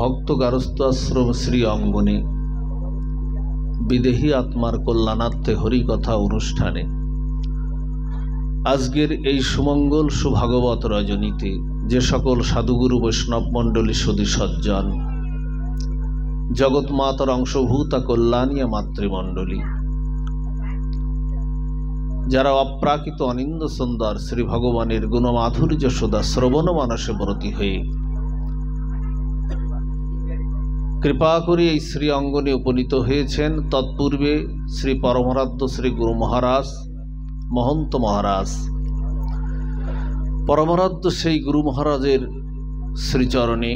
ভক্ত গারস্থ আশ্রম শ্রী অঙ্গনে বিদেহী আত্মার কল্যাণার্থে হরিকথা অনুষ্ঠানে আজকের এই সুমঙ্গল সুভাগবত রজনীতে যে সকল সাধুগুরু বৈষ্ণব মণ্ডলী সুধী সজ্জন, জগৎমাতার অংশভূতা কল্যাণীয় মাতৃমণ্ডলী, যারা অপ্রাকৃত অনিন্দ সুন্দর শ্রী ভগবানের গুণমাধুর্য সদা শ্রবণ মানসে ব্রতী হয়ে কৃপা করে এই শ্রী অঙ্গনে উপনীত হয়েছেন, তৎপূর্বে শ্রী পরমারাধ্য শ্রী গুরু মহারাজ, মহন্ত মহারাজ, পরমারাধ্য সেই গুরু মহারাজের শ্রীচরণে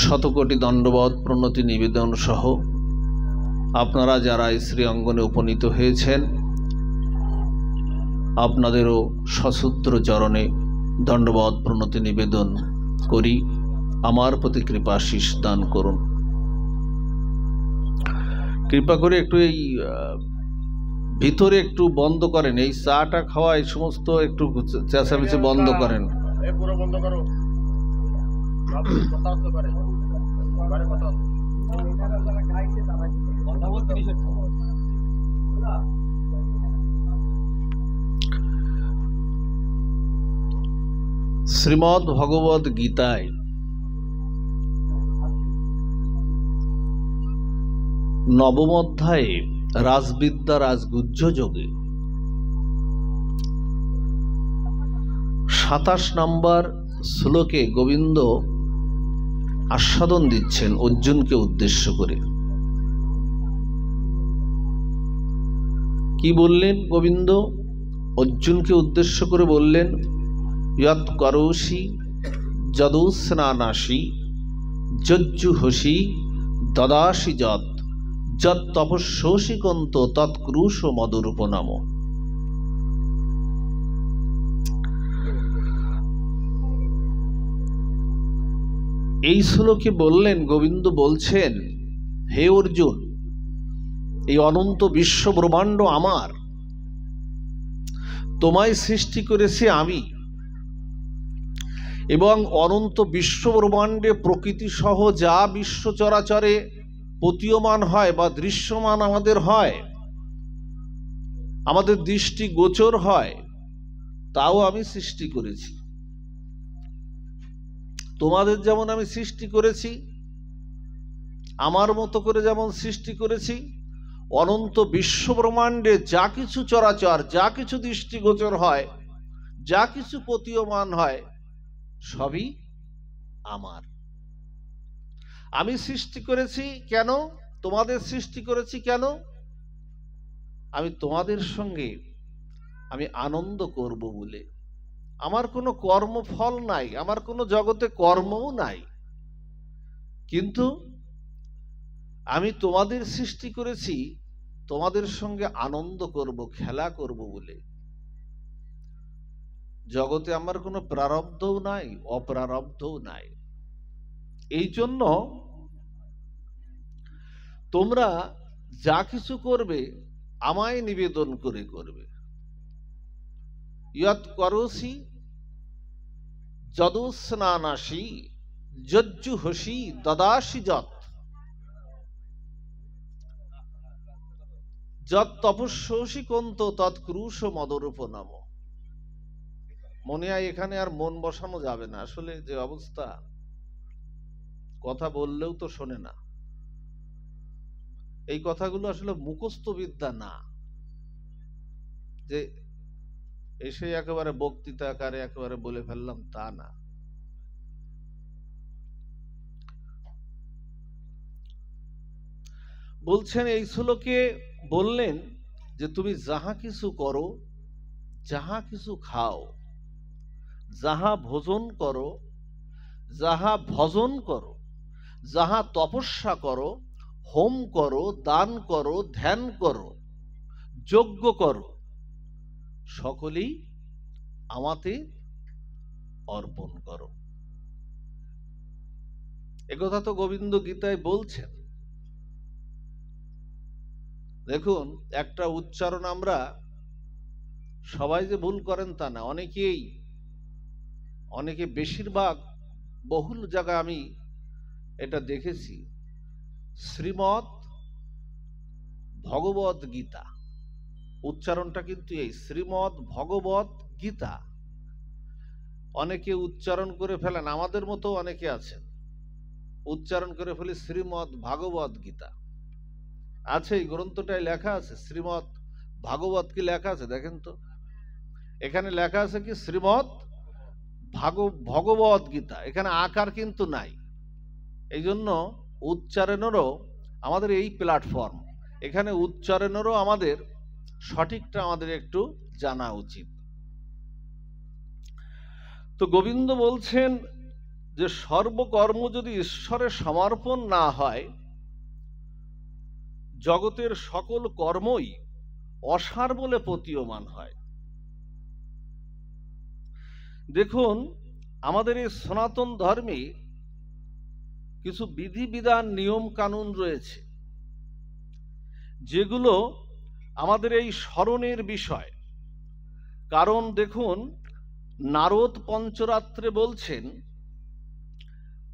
শতকোটি দণ্ডবত প্রণতি নিবেদন সহ আপনারা যারা এই শ্রী অঙ্গনে উপনীত হয়েছেন, আপনাদেরও সশূদ্র চরণে দণ্ডবত প্রণতি নিবেদন করি। আমার প্রতি কৃপাশীষ দান করুন। কৃপা করে একটু এই ভিতরে একটু বন্ধ করেন, এই চাটা খাওয়া এই সমস্ত একটু চেঁচামেচি বন্ধ করেন। শ্রীমদ্ ভগবদ গীতায় নবম অধ্যায়ে রাজবিদ্যা রাজগুহ্য যোগে ২৭ নম্বর শ্লোকে গোবিন্দ আস্বাদন দিচ্ছেন অর্জুনকে উদ্দেশ্য করে। কি বললেন গোবিন্দ? অর্জুনকে উদ্দেশ্য করে বললেন, যৎ করোষি যদুস্নানাসি যজ্জুহসি দদাসি যৎ যৎ তপস্যসি কন্ত তৎক্রুশ মধুরূপনাম। এই শ্লোকে বললেন, গোবিন্দ বলছেন, হে অর্জুন, এই অনন্ত বিশ্ব ব্রহ্মাণ্ড আমার, তোমায় সৃষ্টি করেছি আমি, এবং অনন্ত বিশ্ব ব্রহ্মাণ্ডে প্রকৃতি সহ যা বিশ্ব চরাচরে প্রতীয়মান হয় বা দৃশ্যমান আমাদের হয়, আমাদের দৃষ্টি গোচর হয়, তাও আমি সৃষ্টি করেছি। তোমাদের যেমন আমি সৃষ্টি করেছি, আমার মতো করে যেমন সৃষ্টি করেছি, অনন্ত বিশ্ব ব্রহ্মাণ্ডে যা কিছু চরাচর, যা কিছু দৃষ্টিগোচর হয়, যা কিছু প্রতীয়মান হয়, সবই আমার। আমি সৃষ্টি করেছি কেন? তোমাদের সৃষ্টি করেছি কেন? আমি তোমাদের সঙ্গে আমি আনন্দ করব বলে। আমার কোনো কর্মফল নাই, আমার কোনো জগতে কর্মও নাই, কিন্তু আমি তোমাদের সৃষ্টি করেছি তোমাদের সঙ্গে আনন্দ করব, খেলা করব বলে। জগতে আমার কোনো প্রারব্ধও নাই, অপ্রারব্ধও নাই। এই জন্য তোমরা যা কিছু করবে আমায় নিবেদন করে করবে। যৎ করোষি যদুস্নানাসি যজ্জুহসি দদাসি যৎ যৎ তপস্যসি কন্ত তৎক্রুশ মধুরূপনাম। মনে হয় এখানে আর মন বসানো যাবে না। আসলে যে অবস্থা, কথা বললেও তো শোনে না। এই কথাগুলো আসলে মুখস্থ বিদ্যা না, যে এসে একেবারে বক্তৃতা আকারে একেবারে বলে ফেললাম, তা না। বলছেন, এই শ্লোকে বললেন যে তুমি যাহা কিছু করো, যাহা কিছু খাও, যাহা ভোজন করো, যাহা ভজন করো, যাহা তপস্যা করো, হোম করো, দান করো, ধ্যান করো, যজ্ঞ করো, সকলেই আমাতে অর্পণ করো। একথা তো গোবিন্দ গীতায় বলছেন। দেখুন, একটা উচ্চারণ আমরা সবাই যে ভুল করেন তা না, অনেকে বেশিরভাগ বহুল জায়গায় আমি এটা দেখেছি। শ্রীমৎ ভগবত গীতা, উচ্চারণটা কিন্তু এই শ্রীমৎ ভগবত গীতা। অনেকে উচ্চারণ করে ফেলেন, আমাদের মতো অনেকে আছেন উচ্চারণ করে ফেলি শ্রীমৎ ভাগবত গীতা। আছে, এই গ্রন্থটায় লেখা আছে শ্রীমৎ ভাগবত, কি লেখা আছে দেখেন তো, এখানে লেখা আছে কি শ্রীমৎ ভগবত গীতা, এখানে আকার কিন্তু নাই। এই জন্য উচ্চারণেরও আমাদের এই প্ল্যাটফর্ম, এখানে উচ্চারণেরও আমাদের সঠিকটা আমাদের একটু জানা উচিত। তো গোবিন্দ বলছেন যে সর্বকর্ম যদি ঈশ্বরে সমর্পণ না হয়, জগতের সকল কর্মই অসার বলে প্রতীয়মান হয়। দেখুন, আমাদের এই সনাতন ধর্মে কিছু বিধিবিধান নিয়ম কানুন রয়েছে, যেগুলো আমাদের এই স্মরণের বিষয়। কারণ দেখুন, নারদ পঞ্চরাত্রে বলছেন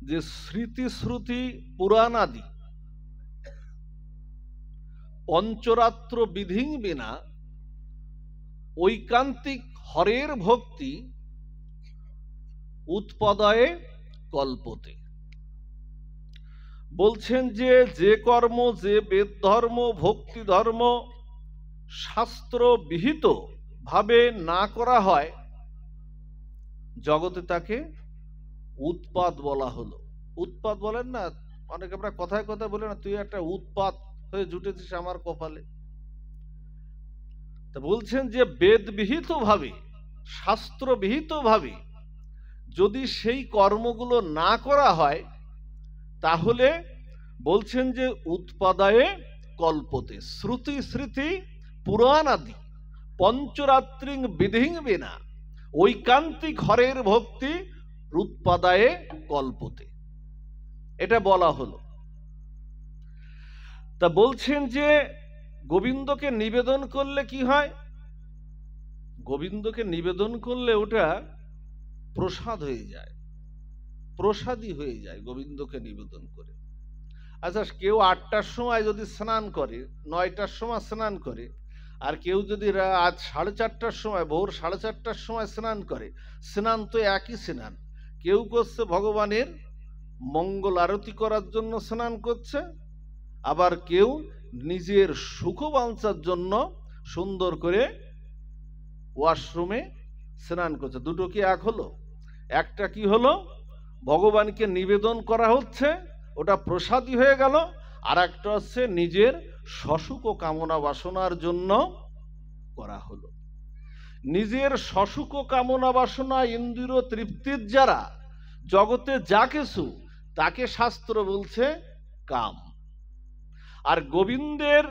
যে স্মৃতি শ্রুতি পুরাণাদি পঞ্চরাত্র বিধিং বিনা ঐকান্তিক হরের ভক্তি উৎপদয়ে কল্পতে। বলছেন যে যে কর্ম, যে বেদ ধর্ম, ভক্তি ধর্ম শাস্ত্র বিহিত ভাবে না করা হয়, জগতে তাকে উৎপাত বলা হলো। উৎপাত বলেন না অনেকে, আমরা কথায় কথায় বলি না, তুই একটা উৎপাত হয়ে জুটেছিস আমার কপালে। তা বলছেন যে বেদ বিহিত ভাবে, শাস্ত্র বিহিত ভাবে যদি সেই কর্মগুলো না করা হয়, তাহলে বলছেন যে উৎপাদায়ে কল্পতে শ্রুতি স্মৃতি পুরাণ আদি পঞ্চরাত্রিং বিধিং বিনা ঐকান্তিক হরের ভক্তি উৎপাদায়ে কল্পতে, এটা বলা হলো। তা বলছেন যে গোবিন্দকে নিবেদন করলে কি হয়? গোবিন্দকে নিবেদন করলে ওটা প্রসাদ হয়ে যায়, প্রসাদী হয়ে যায় গোবিন্দকে নিবেদন করে। আচ্ছা, কেউ 8টার সময় যদি স্নান করে, 9টার সময় স্নান করে, আর কেউ যদি আজ 4:30টার সময়, ভোর 4:30টার সময় স্নান করে, স্নান তো একই স্নান। কেউ করছে ভগবানের মঙ্গল আরতি করার জন্য স্নান করছে, আবার কেউ নিজের সুখবাঞ্ছার জন্য সুন্দর করে ওয়াশরুমে স্নান করছে। দুটো কি এক হলো? একটা কি হলো, ভগবানকে নিবেদন করা হচ্ছে, ওটা প্রসাদী হয়ে গেল। আর একটা হচ্ছে নিজের সসুখ ও কামনা বাসনার জন্য করা হলো। নিজের সসুখ ও কামনা বাসনা ইন্দ্রিয় তৃপ্তির যারা জগতে যা কিছু, তাকে শাস্ত্র বলছে কাম। আর গোবিন্দের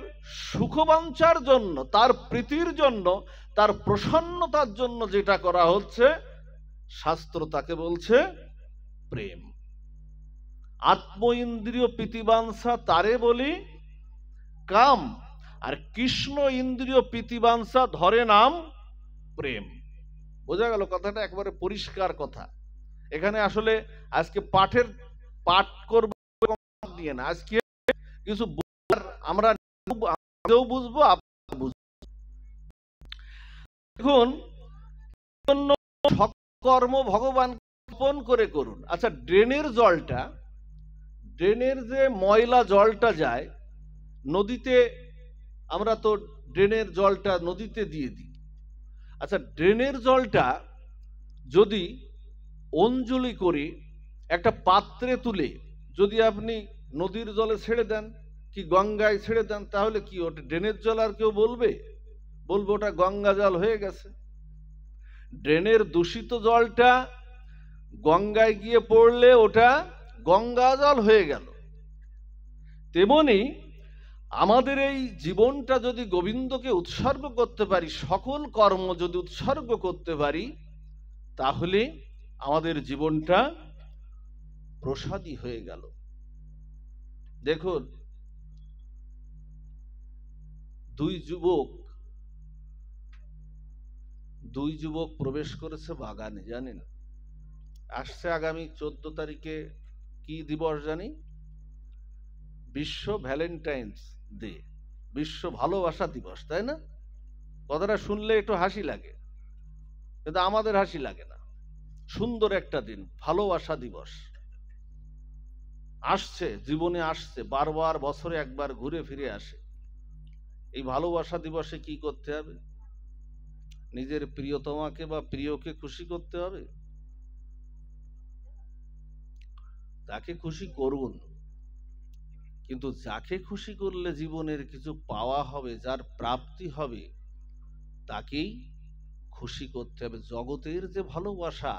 সুখবাঞ্ছার জন্য, তার প্রীতির জন্য, তার প্রসন্নতার জন্য যেটা করা হচ্ছে, শাস্ত্র তাকে বলছে প্রেম। আত্ম ইন্দ্রিয় প্রীতিবাঞ্ছা তারে বলি কাম, আর কৃষ্ণ ইন্দ্রিয় প্রীতিবাঞ্ছা ধরে নাম প্রেম। বোঝা গেল কথাটা? একবারে পরিষ্কার কথা। এখানে আসলে আজকে পাঠ করব দিয়ে না, আজকে কিছু আমরা বুঝবো, দেখুন, কর্ম ভগবান অর্পণ করে করুন। আচ্ছা, ড্রেনের জলটা, ড্রেনের যে ময়লা জলটা যায় নদীতে, আমরা তো ড্রেনের জলটা নদীতে দিয়ে দিই। আচ্ছা, ড্রেনের জলটা যদি অঞ্জলি করে একটা পাত্রে তুলে যদি আপনি নদীর জলে ছেড়ে দেন, কি গঙ্গায় ছেড়ে দেন, তাহলে কি ওটা ড্রেনের জল আর কেউ বলবে? বলবে ওটা গঙ্গা জল হয়ে গেছে। ড্রেনের দূষিত জলটা গঙ্গায় গিয়ে পড়লে ওটা গঙ্গা জল হয়ে গেল। তেমনি আমাদের এই জীবনটা যদি গোবিন্দকে উৎসর্গ করতে পারি, সকল কর্ম যদি উৎসর্গ করতে পারি, তাহলে আমাদের জীবনটা প্রসাদী হয়ে গেল। দেখুন, দুই যুবক প্রবেশ করেছে বাগানে, জানেন? আসছে আগামী 14 তারিখে কি দিবস জানি? বিশ্ব ভ্যালেন্টাইন্স ডে, বিশ্ব ভালোবাসা দিবস, তাই না? কথাটা শুনলে একটু হাসি লাগে, কিন্তু আমাদের হাসি লাগে না। সুন্দর একটা দিন, ভালোবাসা দিবস আসছে, জীবনে আসছে, বারবার বছরে একবার ঘুরে ফিরে আসে। এই ভালোবাসা দিবসে কি করতে হবে? নিজের প্রিয়তমাকে বা প্রিয়কে খুশি করতে হবে। তাকে খুশি করুন, কিন্তু যাকে খুশি করলে জীবনের কিছু পাওয়া হবে, যার প্রাপ্তি হবে, তাকেই খুশি করতে হবে। জগতের যে ভালোবাসা,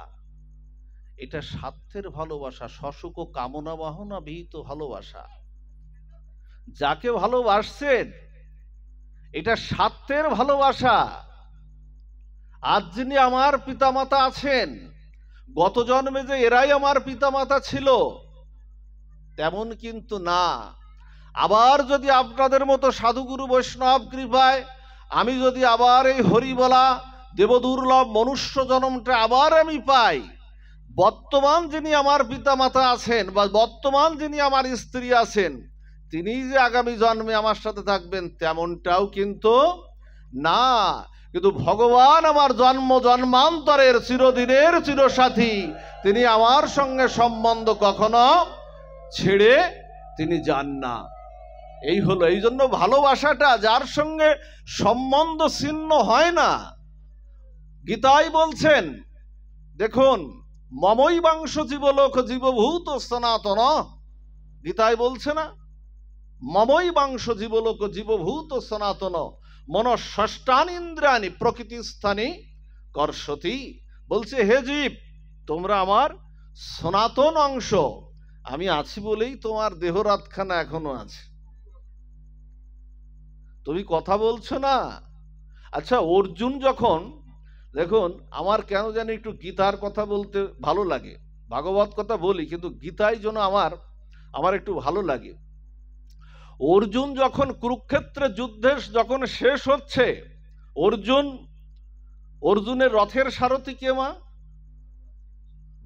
এটা স্বার্থের ভালোবাসা, সসুখ কামনা বাহনা বিহিত ভালোবাসা। যাকে ভালোবাসছেন, এটা স্বার্থের ভালোবাসা। আজ যিনি আমার পিতামাতা আছেন, গত জন্মে যে এরাই আমার পিতামাতা ছিল, তেমন কিন্তু না। আবার যদি আপনাদের মতো সাধুগুরু বৈষ্ণব কৃপায় আমি যদি আবার এই হরিবলা দেবদুর্লভ মনুষ্য জন্মটা আবার আমি পাই, বর্তমান যিনি আমার পিতামাতা আছেন বা বর্তমান যিনি আমার স্ত্রী আছেন, তিনি যে আগামী জন্মে আমার সাথে থাকবেন তেমনটাও কিন্তু না। কিন্তু ভগবান আমার জন্ম জন্মান্তরের চিরদিনের চিরসাথী, তিনি আমার সঙ্গে সম্বন্ধ কখনো ছেড়ে তিনি যান না। এই হলো, এই জন্য ভালোবাসাটা যার সঙ্গে সম্বন্ধ ছিন্ন হয় না। গীতায় বলছেন, দেখুন, মমৈবাংশ জীবলোক জীবভূত সনাতন। গীতায় বলছে না, মমৈবাংশ জীবলোক জীবভূত সনাতন মন ষষ্ঠানি ইন্দ্রাণী প্রকৃতি স্থানে কর্ষতি। বলছে, হে জীব, তোমরা আমার সনাতন অংশ, আমি আছি বলেই তোমার দেহরাতখানা এখনো আছে। তুমি কথা বলছো না। আচ্ছা, অর্জুন যখন, দেখুন, আমার কেন জানি একটু গীতার কথা বলতে ভালো লাগে। ভাগবত কথা বলি, কিন্তু গীতায় যেন আমার একটু ভালো লাগে। অর্জুন যখন কুরুক্ষেত্রের যুদ্ধে যখন শেষ হচ্ছে, অর্জুনের রথের সারথি কে মা?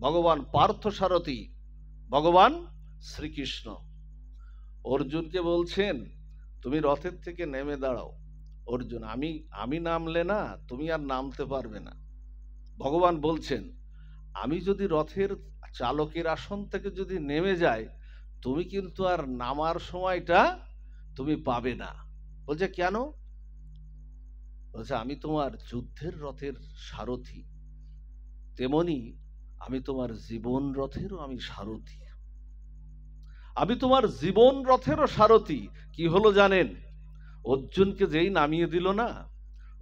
ভগবান পার্থ সারথি, ভগবান শ্রীকৃষ্ণ। অর্জুনকে বলছেন, তুমি রথের থেকে নেমে দাঁড়াও। অর্জুন, আমি নামলে না তুমি আর নামতে পারবে না। ভগবান বলছেন, আমি যদি রথের চালকের আসন থেকে যদি নেমে যাই, তুমি কিন্তু আর নামার সময়টা তুমি পাবে না। বলছে, কেন? বলছে, আমি তোমার যুদ্ধের রথের সারথি, তেমনি আমি তোমার জীবন রথেরও আমি সারথি। আমি তোমার জীবন রথেরও সারথি। কি হলো জানেন? অর্জুনকে যেই নামিয়ে দিল না,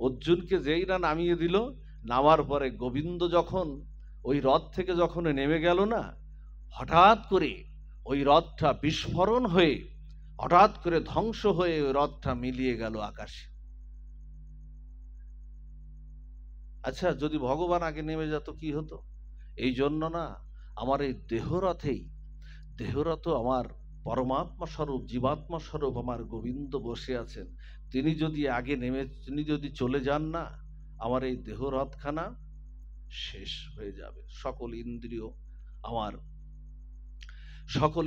অর্জুনকে যেই না নামিয়ে দিল, নামার পরে গোবিন্দ যখন ওই রথ থেকে যখন নেমে গেল না, হঠাৎ করে ওই রথটা বিস্ফোরণ হয়ে, হঠাৎ করে ধ্বংস হয়ে ওই রথটা মিলিয়ে গেল আকাশে। আচ্ছা, যদি ভগবান আগে নেমে যেত কি হতো? এই জন্য না, আমার এই দেহরথ আমার পরমাত্মা স্বরূপ, জীবাত্মা স্বরূপ আমার গোবিন্দ বসে আছেন। তিনি যদি আগে তিনি যদি চলে যান না, আমার এই দেহরথখানা শেষ হয়ে যাবে। সকল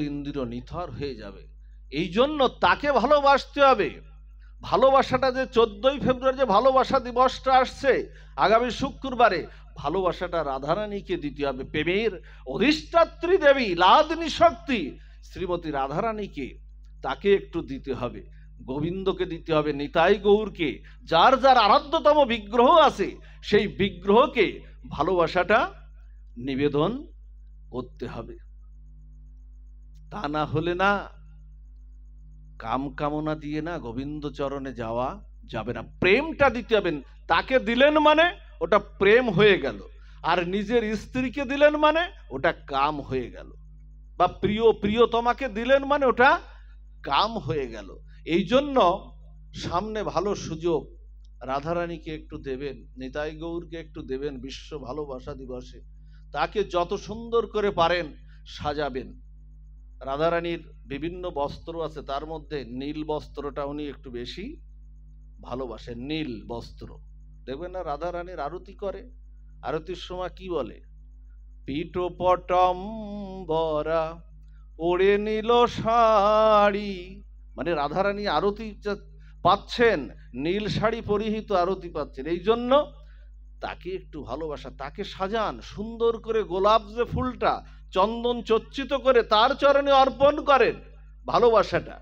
ইন্দ্রিয় নিথর হয়ে যাবে। এই জন্য তাকে ভালোবাসতে হবে। ভালোবাসাটা যে 14ই ফেব্রুয়ারি যে ভালোবাসা দিবসটা আসছে আগামী শুক্রবারে, ভালোবাসাটা রাধারানীকে দিতে হবে। প্রেমের অধিষ্ঠাত্রী দেবী লাদিনী শক্তি শ্রীমতী রাধারানীকে, তাকে একটু দিতে হবে। গোবিন্দকে দিতে হবে, নিতাই গৌরকে, যার যার আরাধ্যতম বিগ্রহ আছে সেই বিগ্রহকে ভালোবাসাটা নিবেদন করতে হবে। তা না হলে না, কাম কামনা দিয়ে না গোবিন্দ চরণে যাওয়া যাবে না। প্রেমটা দিতে হবেন। তাকে দিলেন মানে ওটা প্রেম হয়ে গেল, আর নিজের স্ত্রীকে দিলেন মানে ওটা কাম হয়ে গেল, বা প্রিয়তমাকে দিলেন মানে ওটা কাম হয়ে গেল। এই জন্য সামনে ভালো সুযোগ, রাধারানীকে একটু দেবেন, নিতাই গৌরকে একটু দেবেন। বিশ্ব ভালোবাসা দিবসে তাকে যত সুন্দর করে পারেন সাজাবেন। রাধারানীর বিভিন্ন বস্ত্র আছে, তার মধ্যে নীল বস্ত্রটা উনি একটু বেশি ভালোবাসেন। নীল বস্ত্র দেখবেন না, রাধারানীর আরতি করে, আরতির সময় কি বলে? পিঠপটম্বরা পড়ে নিল শাড়ি, মানে রাধারানী আরতি পাচ্ছেন, নীল শাড়ি পরিহিত আরতি পাচ্ছেন, এই জন্য তাকে একটু ভালোবাসা, তাকে সাজান সুন্দর করে, গোলাপ যে ফুলটা চন্দন চর্চিত করে তার চরণে অর্পণ করেন ভালোবাসাটা।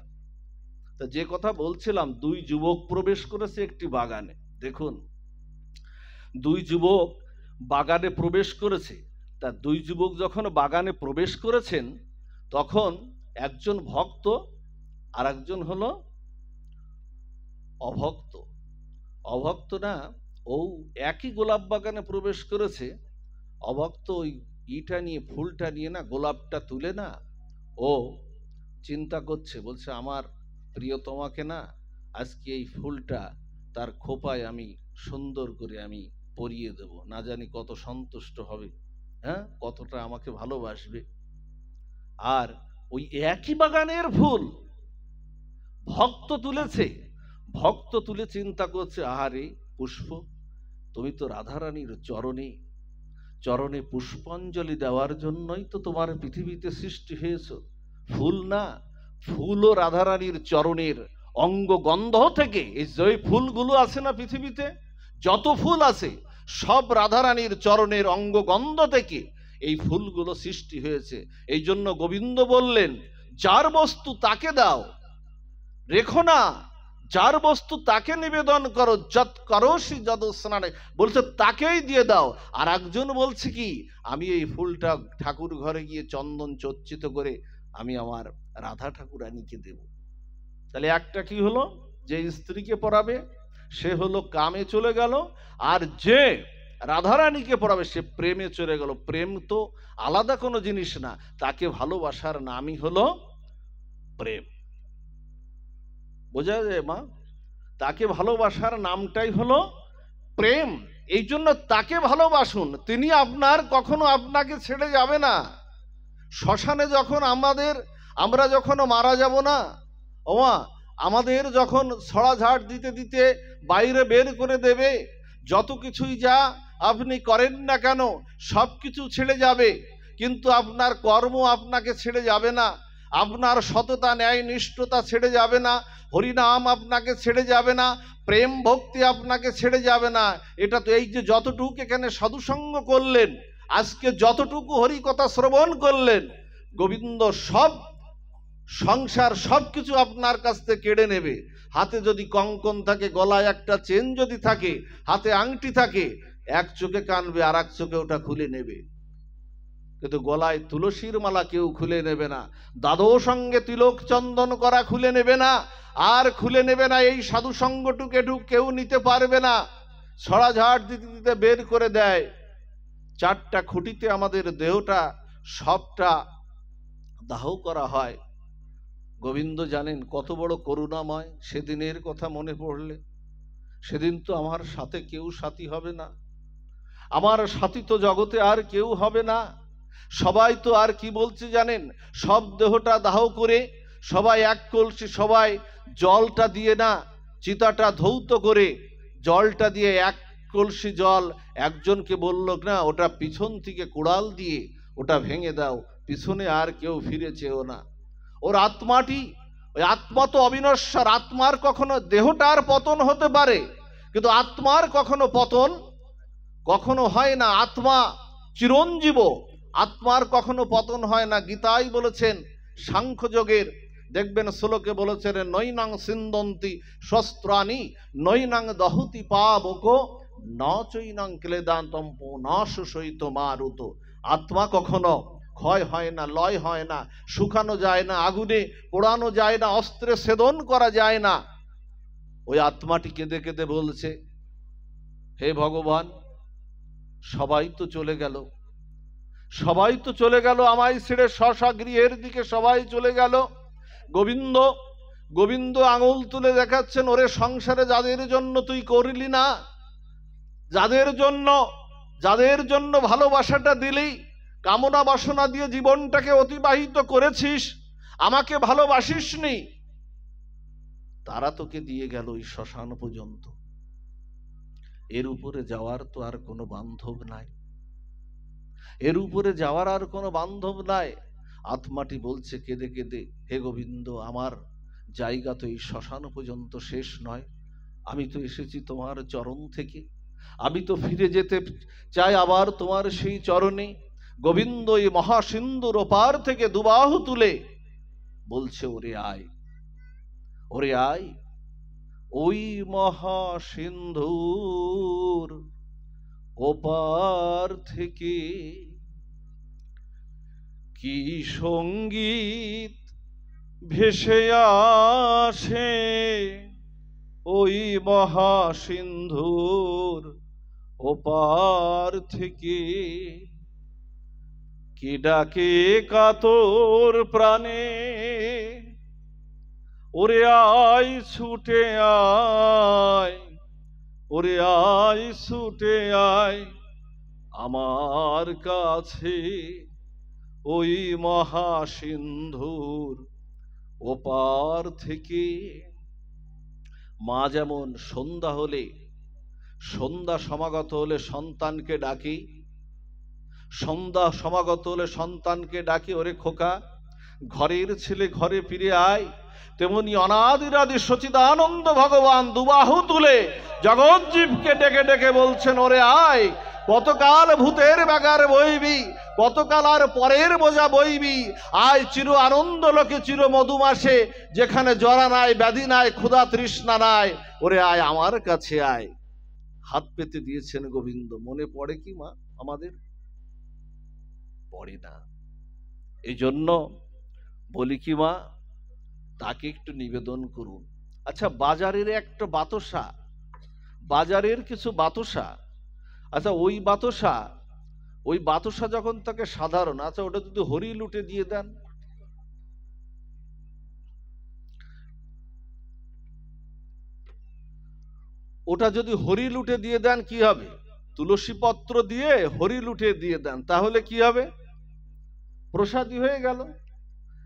তো যে কথা বলছিলাম, দুই যুবক প্রবেশ করেছে একটি বাগানে। দেখুন, দুই যুবক বাগানে প্রবেশ করেছে। তা দুই যুবক যখন বাগানে প্রবেশ করেছেন, তখন একজন ভক্ত আর একজন হলো অভক্ত। অভক্ত না, ও একই গোলাপ বাগানে প্রবেশ করেছে। অভক্ত ওই ইটা নিয়ে, ফুলটা নিয়ে না, গোলাপটা তুলে না, ও চিন্তা করছে, বলছে আমার প্রিয়তমাকে না আজকে এই ফুলটা তার খোপায় আমি সুন্দর করে আমি পরিয়ে দেব, না জানি কত সন্তুষ্ট হবে, হ্যাঁ, কতটা আমাকে ভালোবাসবে। আর ওই একই বাগানের ফুল ভক্ত তুলেছে। ভক্ত তুলে চিন্তা করছে, আহারে পুষ্প, তুমি তো রাধারানীর চরণে চরণে পুষ্পাঞ্জলি দেওয়ার জন্যই তো তোমার পৃথিবীতে সৃষ্টি হয়েছে। ফুল না, ফুলও রাধারানীর চরণের অঙ্গ গন্ধ থেকে, এই যে ফুলগুলো আছে না পৃথিবীতে, যত ফুল আছে সব রাধারানীর চরণের অঙ্গ গন্ধ থেকে এই ফুলগুলো সৃষ্টি হয়েছে। এই জন্য গোবিন্দ বললেন, যার বস্তু তাকে দাও, রেখো না, যার বস্তু তাকে নিবেদন করো, যত করোসি যদ স্নানে, বলছে তাকেই দিয়ে দাও। আর একজন বলছে কি, আমি এই ফুলটা ঠাকুর ঘরে গিয়ে চন্দন চর্চিত করে আমি আমার রাধা ঠাকুরানীকে দেব। তাহলে একটা কি হলো, যে স্ত্রীকে পড়াবে সে হলো কামে চলে গেল, আর যে রাধারানীকে পড়াবে সে প্রেমে চলে গেল। প্রেম তো আলাদা কোনো জিনিস না, তাকে ভালোবাসার নামই হলো প্রেম। বোঝা যায় মা? তাকে ভালোবাসার নামটাই হলো প্রেম। এই জন্য তাকে ভালোবাসুন, তিনি কখনো আপনাকে ছেড়ে যাবে না। শ্মশানে যখন আমরা যখন মারা যাব না ওমা, আমাদের যখন ছড়া ঝাড় দিতে দিতে বাইরে বের করে দেবে, যত কিছুই যা আপনি করেন না কেন সব কিছু ছেড়ে যাবে, কিন্তু আপনার কর্ম আপনাকে ছেড়ে যাবে না, আপনার সততা ন্যায় নিষ্ঠতা ছেড়ে যাবে না, হরিনাম আপনাকে ছেড়ে যাবে না, প্রেম ভক্তি আপনাকে ছেড়ে যাবে না। এটা তো এই যে যতটুকু এখানে সাধুসঙ্গ করলেন, আজকে যতটুকু হরি কথা শ্রবণ করলেন, গোবিন্দ সব সংসার সবকিছু আপনার কাছ থেকে কেড়ে নেবে। হাতে যদি কঙ্কন থাকে, গলায় একটা চেন যদি থাকে, হাতে আংটি থাকে, এক চোখে কানবে আর এক চোখে ওটা খুলে নেবে, কিন্তু গলায় তুলসীর মালা কেউ খুলে নেবে না, দাদো সঙ্গে তিলক চন্দন করা খুলে নেবে না, আর খুলে নেবে না এই সাধু সঙ্গটুক এটুক কেউ নিতে পারবে না। ছড়া ঝাড় দিতে দিতে বের করে দেয়। চারটা খুঁটিতে আমাদের দেহটা সবটা দাহ করা হয়। গোবিন্দ জানেন কত বড় করুণাময়। সেদিনের কথা মনে পড়লে, সেদিন তো আমার সাথে কেউ সাথী হবে না, আমার সাথী তো জগতে আর কেউ হবে না। সবাই তো আর কি বলছে জানেন, সব দেহটা দাহ করে সবাই এক কলসি, সবাই জলটা দিয়ে না, চিতাটা ধৌত করে জলটা দিয়ে এক কলসি জল একজনকে বলল না, ওটা পিছন থেকে কোড়াল দিয়ে ওটা ভেঙে দাও, পিছনে আর কেউ ফিরে চেও না। ওর আত্মাটি, ওই আত্মা তো অবিনশ্বর, আত্মার কখনো দেহটার পতন হতে পারে কিন্তু আত্মার কখনো পতন কখনো হয় না। আত্মা চিরঞ্জীব, আত্মার কখনো পতন হয় না। গীতাই বলেছেন, সাংখ্যযোগের দেখবেন শ্লোকে বলেছেন, নৈনাং সিন্দন্তি শস্ত্রাণি নৈনাং দহতি পাবক ন চৈনাং ক্লেদান্তম ন সুশৈত মারুত। আত্মা কখনো ক্ষয় হয় না, লয় হয় না, শুকানো যায় না, আগুনে পোড়ানো যায় না, অস্ত্রে ছেদন করা যায় না। ওই আত্মাটি কেঁদে কেঁদে বলছে, হে ভগবান, সবাই তো চলে গেল, সবাই তো চলে গেল, আমায় ছেড়ে স্ব গৃহের দিকে সবাই চলে গেল। গোবিন্দ গোবিন্দ আঙুল তুলে দেখাচ্ছেন, ওরে সংসারে যাদের জন্য তুই করলি না, যাদের জন্য ভালোবাসাটা দিলি, কামনা বাসনা দিয়ে জীবনটাকে অতিবাহিত করেছিস, আমাকে ভালোবাসিসনি, তারা তোকে দিয়ে গেল ওই শ্মশান পর্যন্ত। এর উপরে যাওয়ার তো আর কোনো বান্ধব নাই। এর উপরে যাওয়ার আর কোনো বান্ধব নাই। আত্মাটি বলছে কেঁদে কেঁদে, হে গোবিন্দ, আমার জায়গা তো এই শ্মশান পর্যন্ত শেষ নয়, আমি তো এসেছি তোমার চরণ থেকে, আমি তো ফিরে যেতে চাই আবার তোমার সেই চরণে। গোবিন্দ এই মহাসিন্ধুর ওপার থেকে দুবাহু তুলে বলছে, ওরে আয়, ওরে আয়, ওই মহাসিন্ধুর ওপার থেকে কি সঙ্গীত ভেসে আসে, ওই মহাসিন্ধুর ওপার থেকে কি ডাকে কাতর প্রাণে, ওরে আয় ছুটে আয়, ওরে আয় ছুটে আয় আমার কাছে, ওই মহাসিন্ধুর ওপার থেকে। মা যেমন সন্ধ্যা হলে, সন্ধ্যা সমাগত হলে সন্তানকে ডাকি, সন্ধ্যা সমাগত হলে সন্তানকে ডাকি, ওরে খোকা, ঘরের ছেলে ঘরে ফিরে আয়। তেমনি অনাদিরাদি সচিদানন্দ ভগবান দুবাহু তুলে জগৎজীবকে ডেকে ডেকে বলছেন, ওরে আয়, কতকাল ভূতের ব্যাগার বইবি, কতকাল আর পরের বোঝা বইবি, আয় চির আনন্দ লোকে চির মধুমাসে, যেখানে জরা নাই, ব্যাধি নাই, ক্ষুধা তৃষ্ণা নাই, ওরে আয় আমার কাছে আয়। হাত পেতে দিয়েছেন গোবিন্দ। মনে পড়ে কি মা আমাদের? পড়ে না। এই জন্য বলি কি মা, তাকে একটু নিবেদন করুন। আচ্ছা, বাজারের একটা বাতাসা, বাজারের কিছু বাতাসা, আচ্ছা ওই বাতাসা যখন তাকে সাধারণ, আচ্ছা ওটা যদি হরি লুটে দিয়ে দেন, ওটা যদি হরি লুটে দিয়ে দেন কি হবে? তুলসী পত্র দিয়ে হরি লুটে দিয়ে দেন, তাহলে কি হবে? প্রসাদই হয়ে গেল।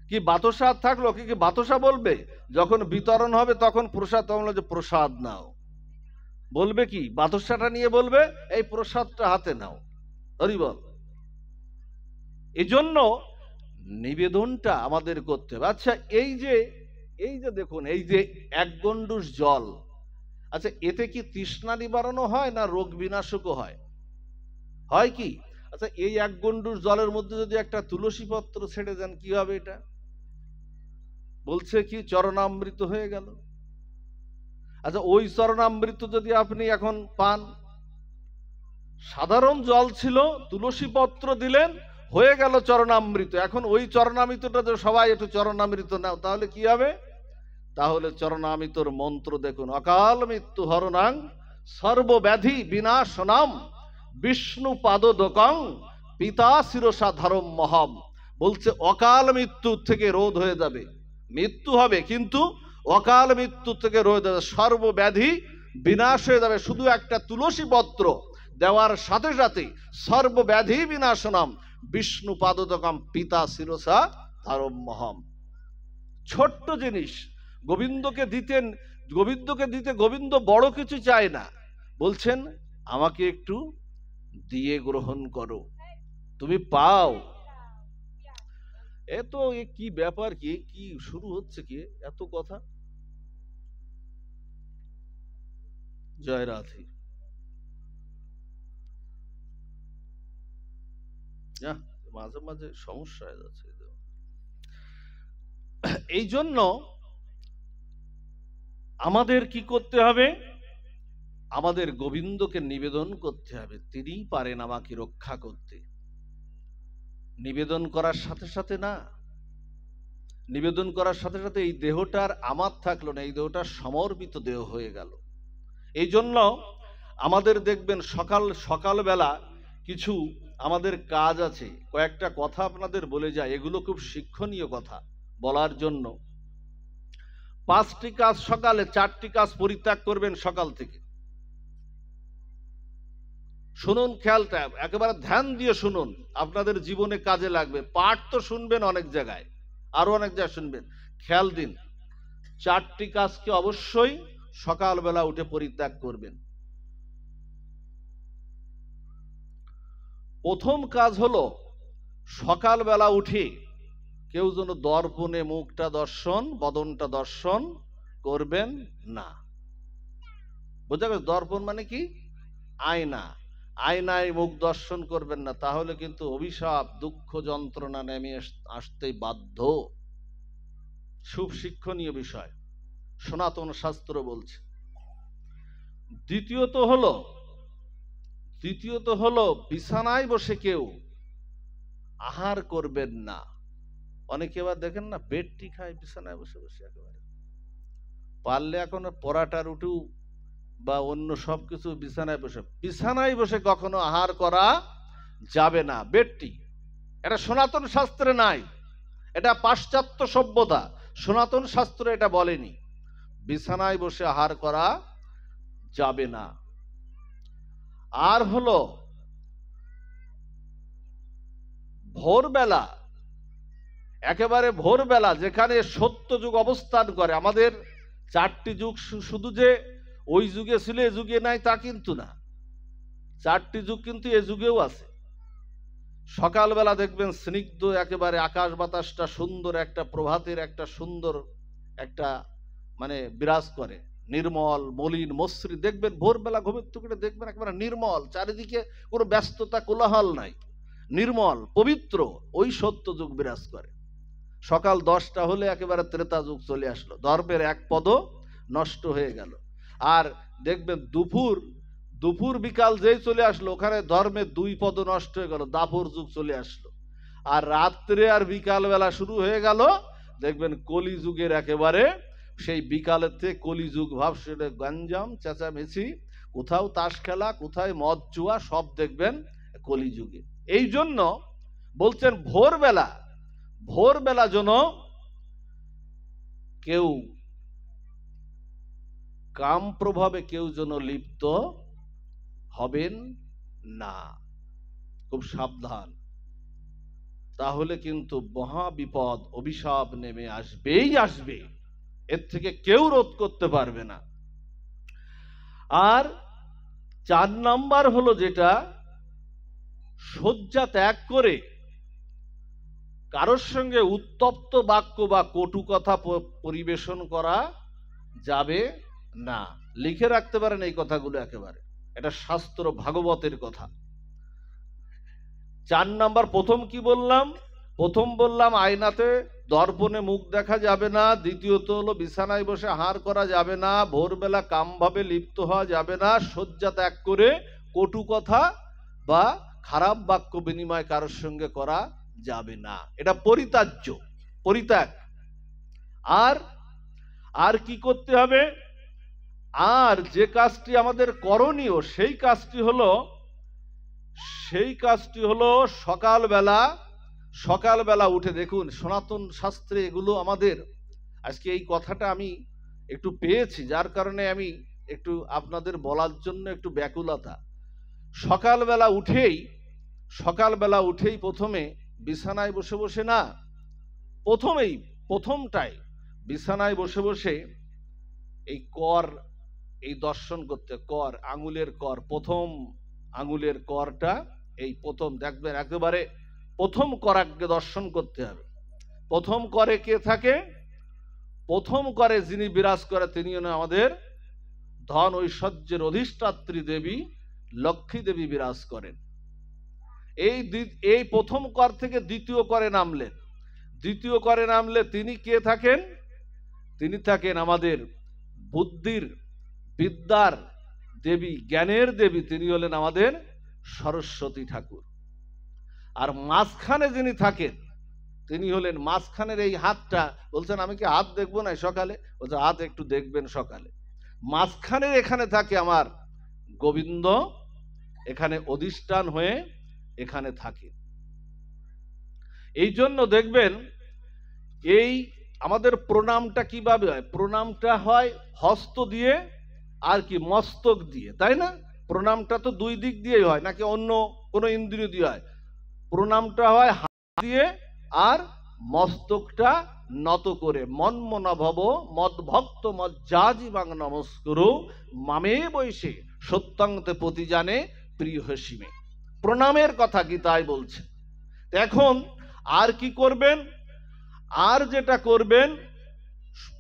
কি বাতাসা থাকলো? কি কি বাতাসা বলবে? যখন বিতরণ হবে তখন প্রসাদ, তখন যে প্রসাদ নাও, বলবে কি? বাতাসাটা নিয়ে বলবে, এই প্রসাদটা হাতে নাও, হরি বল। এই জন্য নিবেদনটা আমাদের করতে হবে। আচ্ছা, এই যে দেখুন, এই যে এক গণ্ডূষ জল, আচ্ছা এতে কি তৃষ্ণা নিবারণ হয় না রোগ বিনাশকও হয়? হয় কি? আচ্ছা, এই এক গণ্ডূষ জলের মধ্যে যদি একটা তুলসী পত্র ছেড়ে দেন, কি হবে? এটা বলছে কি চরণামৃত হয়ে গেল। আচ্ছা, ওই চরণামৃত যদি আপনি এখন পান, সাধারণ জল ছিল, তুলসী পত্র দিলেন, হয়ে গেল চরণামৃত। এখন ওই চরণামৃতটা যে সবাই একটু চরণামৃত নাও, তাহলে কি হবে? তাহলে চরণামৃতর মন্ত্র দেখুন, অকাল মৃত্যু হরণাং সর্বব্যাধি বিনাশনাম বিষ্ণু পাদোদকং পিতা শিরসা ধরম মহম। বলছে অকাল মৃত্যু থেকে রোধ হয়ে যাবে, মৃত্যু হবে কিন্তু অকাল মৃত্যু থেকে রোধ হয়ে যাবে, সর্বব্যাধি বিনাশ হয়ে যাবে। শুধু একটা তুলসী পত্র দেওয়ার সাথে সাথে সর্বব্যাধি বিনাশনাম বিষ্ণু পাদোদকম পিতা শিরসা ধরম মহম। ছোট্ট জিনিস গোবিন্দকে দিতেন, গোবিন্দকে দিতে গোবিন্দ বড় কিছু চায় না, বলছেন আমাকে একটু দিয়ে গ্রহণ করো, তুমি পাও। এত কি ব্যাপার, কি কি শুরু হচ্ছে, কি এত কথা? জয় রাধে। মাঝে মাঝে সমস্যা হয়ে যাচ্ছে। এই জন্য আমাদের কি করতে হবে? আমাদের গোবিন্দকে নিবেদন করতে হবে, তিনিই পারেন আমাকে রক্ষা করতে। নিবেদন করার সাথে সাথে না, নিবেদন করার সাথে সাথে এই দেহটার আমার থাকলো না, এই দেহটা সমর্পিত দেহ হয়ে গেল। এই জন্য আমাদের দেখবেন সকালবেলা কিছু আমাদের কাজ আছে, কয়েকটা কথা আপনাদের বলে যায়, এগুলো খুব শিক্ষণীয় কথা বলার জন্য। 5টি কাজ সকালে, 4টি কাজ পরিত্যাগ করবেন সকাল থেকে। শুনুন, খেয়ালটা একেবারে ধ্যান দিয়ে শুনুন, আপনাদের জীবনে কাজে লাগবে। পাঠ তো শুনবেন অনেক জায়গায়, আরো অনেক জায়গায় শুনবেন, খেয়াল দিন। 4টি কাজকে অবশ্যই সকালবেলা উঠে পরিত্যাগ করবেন। প্রথম কাজ হলো সকালবেলা উঠে কেউ যেন দর্পণে মুখটা দর্শন, বদনটা দর্শন করবেন না। বোঝা গেছে? দর্পণ মানে কি? আয়না। আয়নায় মুখ দর্শন করবেন না, তাহলে কিন্তু অভিশাপ, দুঃখ, যন্ত্রণা নেমে আসতেই বাধ্য। খুব শিক্ষণীয় বিষয়, সনাতন শাস্ত্র বলছে। দ্বিতীয়ত হলো বিছানায় বসে কেউ আহার করবেন না। অনেকে এবার দেখেন না, বেডটি খায় বিছানায় বসে বসে, একেবারে পারলে এখন পরাটা রুটি বা অন্য সবকিছু বিছানায় বসে কখনো আহার করা যাবে না। বেডটি, এটা সনাতন শাস্ত্রে নাই, এটা পাশ্চাত্য সভ্যতা। সনাতন শাস্ত্র এটা বলেনি বিছানায় বসে আহার করা যাবে না। আর হলো ভোরবেলা, একেবারে ভোরবেলা, যেখানে সত্য যুগ অবস্থান করে। আমাদের 4টি যুগ শুধু যে ওই যুগে ছিল এ যুগে নাই তা কিন্তু না, 4টি যুগ কিন্তু এ যুগেও আছে। সকালবেলা দেখবেন স্নিগ্ধ একেবারে আকাশ বাতাসটা সুন্দর, একটা প্রভাতের একটা সুন্দর একটা মানে বিরাজ করে, নির্মল মলিন মসৃণ। দেখবেন ভোরবেলা ঘুমের থেকে দেখবেন একেবারে নির্মল, চারিদিকে কোনো ব্যস্ততা কোলাহল নাই, নির্মল পবিত্র, ওই সত্য যুগ বিরাজ করে। সকাল 10টা হলে একেবারে ত্রেতা যুগ চলে আসলো, ধর্মের এক পদ নষ্ট হয়ে গেল। আর দেখবেন দুপুর বিকাল যেই চলে আসলো, ওখানে ধর্মের 2 পদ নষ্ট হয়ে গেল, দাপর যুগ চলে আসলো। আর রাত্রে আর বিকাল বেলা শুরু হয়ে গেল, দেখবেন কলি যুগের একেবারে সেই বিকালের থেকে কলি যুগ ভাব, সেটা গঞ্জাম চেঁচামেচি, কোথাও তাস খেলা, কোথায় মদ জুয়া, সব দেখবেন কলি যুগে। এই জন্য বলছেন ভোরবেলা যেন কেউ কাম প্রভাবে কেউ যেন লিপ্ত হবেন না, খুব সাবধান। তাহলে কিন্তু মহা বিপদ, অভিশাপ নেমে আসবেই আসবে, এর থেকে কেউ রোধ করতে পারবে না। আর 4 নাম্বার হলো যেটা, শয্যা ত্যাগ করে কারোর সঙ্গে উত্তপ্ত বাক্য বা কটু কথা পরিবেশন করা যাবে না। লিখে রাখতে পারেন এই কথাগুলো, একেবারে এটা শাস্ত্র ভাগবতের কথা। 4 নাম্বার, প্রথম কি বললাম? প্রথম বললাম আয়নাতে দর্পণে মুখ দেখা যাবে না। দ্বিতীয়ত হলো বিছানায় বসে আহার করা যাবে না, ভোরবেলা কামভাবে লিপ্ত হওয়া যাবে না, শয্যা ত্যাগ করে কটু কথা বা খারাপ বাক্য বিনিময় কারোর সঙ্গে করা যাবে না, এটা পরিত্যাগ। আর কি করতে হবে? আর যে কাজটি আমাদের করণীয়, সেই কাজটি হলো সকালবেলা উঠে। দেখুন সনাতন শাস্ত্রে এগুলো আমাদের, আজকে এই কথাটা আমি একটু পেয়েছি, যার কারণে আমি একটু আপনাদের বলার জন্য একটু ব্যাকুলতা। সকালবেলা উঠেই প্রথমে বিছানায় বসে বসে না, প্রথমটাই বিছানায় বসে বসে এই কর, এই দর্শন করতে, কর, আঙুলের কর, প্রথম আঙুলের করটা, এই প্রথম দেখবেন একেবারে প্রথম করাকে দর্শন করতে হবে। প্রথম করে কে থাকে? প্রথম করে যিনি বিরাজ করে তিনি হলেন আমাদের ধন ঐশ্বর্যের অধিষ্ঠাত্রী দেবী লক্ষ্মী দেবী বিরাজ করেন। এই প্রথম কর থেকে দ্বিতীয় করে নামলে তিনি কে থাকেন? তিনি থাকেন আমাদের বুদ্ধির, বিদ্যার দেবী, জ্ঞানের দেবী, তিনি হলেন আমাদের সরস্বতী ঠাকুর। আর মাঝখানে যিনি থাকেন তিনি হলেন, মাঝখানের এই হাতটা, বলছেন আমি কি হাত দেখবো না সকালে? বলছে হাত একটু দেখবেন সকালে। মাঝখানের এখানে থাকে আমার গোবিন্দ, এখানে অধিষ্ঠান হয়ে এখানে থাকে। এই জন্য দেখবেন এই আমাদের প্রণামটা কিভাবে হয়? প্রণামটা হয় হস্ত দিয়ে আর কি মস্তক দিয়ে, তাই না? প্রণামটা তো 2 দিক দিয়েই হয়, নাকি অন্য কোনো ইন্দ্রিয় দিয়ে হয়? প্রণামটা হয় হাত দিয়ে আর মস্তকটা নত করে। মন্মনা ভব মদ্ভক্ত মজ্জাজিবাং নমস্কুরু মামে বৈশে সত্যাংতে প্রতি জানে প্রিয় হসিমে। প্রণামের কথা গীতায় বলছে। এখন আর কি করবেন? আর যেটা করবেন,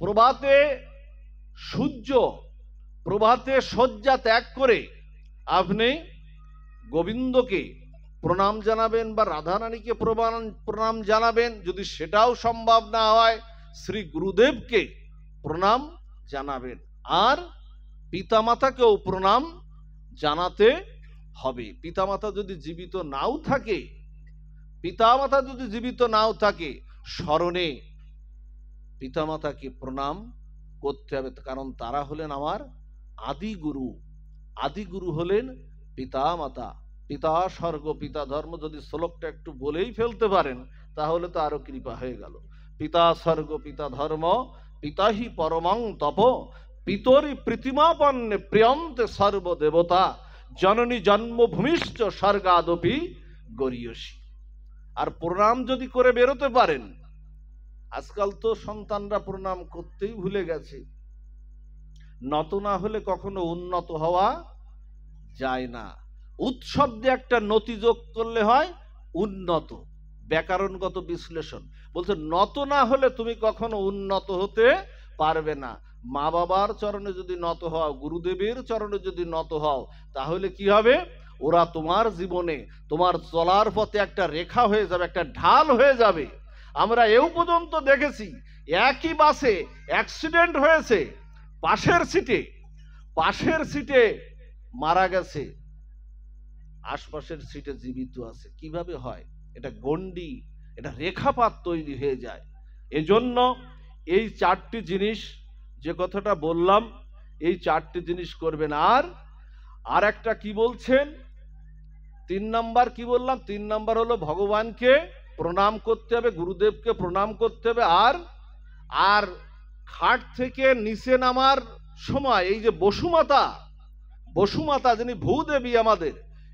প্রভাতে সূর্য প্রভাতে শয্যা ত্যাগ করে আপনি গোবিন্দকে প্রণাম জানাবেন বা রাধারানীকে প্রণাম জানাবেন। যদি সেটাও সম্ভব না হয়, শ্রী গুরুদেবকে প্রণাম জানাবেন। আর পিতামাতাকেও প্রণাম জানাতে হবে। পিতামাতা যদি জীবিত নাও থাকে, স্মরণে পিতামাতাকে প্রণাম করতে হবে, কারণ তারা হলেন আমার আদি গুরু। আদি গুরু হলেন পিতামাতা। পিতা স্বর্গ পিতা ধর্ম, যদি শ্লোকটা একটু বলেই ফেলতে পারেন তাহলে তো আরো কৃপা হয়ে গেল। পিতা স্বর্গ পিতা ধর্ম, পিতা হি পরমং তপ, পিতরি প্রীতিমাপন্নে প্রিয়ন্তে সর্বদেবতা, জননী জন্মভূমিশ্চ স্বর্গাদপি গরীয়সী। আর প্রণাম যদি করে বেরোতে পারেন, আজকাল তো সন্তানরা প্রণাম করতেই ভুলে গেছে। নত না হলে কখনো উন্নত হওয়া যায় না। উৎসব দিয়ে একটা নতি যোগ করলে হয় উন্নত। ব্যাকরণগত বিশ্লেষণ বলছে, নত না হলে তুমি কখনো উন্নত হতে পারবে না। মা বাবার চরণে যদি নত হও, গুরুদেবের চরণে যদি নত হও, তাহলে কি হবে? ওরা তোমার জীবনে, তোমার চলার পথে একটা রেখা হয়ে যাবে, একটা ঢাল হয়ে যাবে। আমরা এও পর্যন্ত দেখেছি, একই বাসে অ্যাক্সিডেন্ট হয়েছে, পাশের সিটে মারা গেছে, আশপাশের সিটে জীবিত আছে। কিভাবে হয়? এটা গণ্ডি, এটা রেখাপাত তৈরি হয়ে যায়। এজন্য এই চারটি জিনিস, যে কথাটা বললাম, এই চারটি জিনিস করবেন। আর একটা কি বলছেন? 3 নাম্বার কি বললাম? 3 নাম্বার হলো ভগবানকে প্রণাম করতে হবে, গুরুদেবকে প্রণাম করতে হবে। আর খাট থেকে নিচে নামার সময় এই যে বসুমাতা যিনি ভূদেবী আমাদের,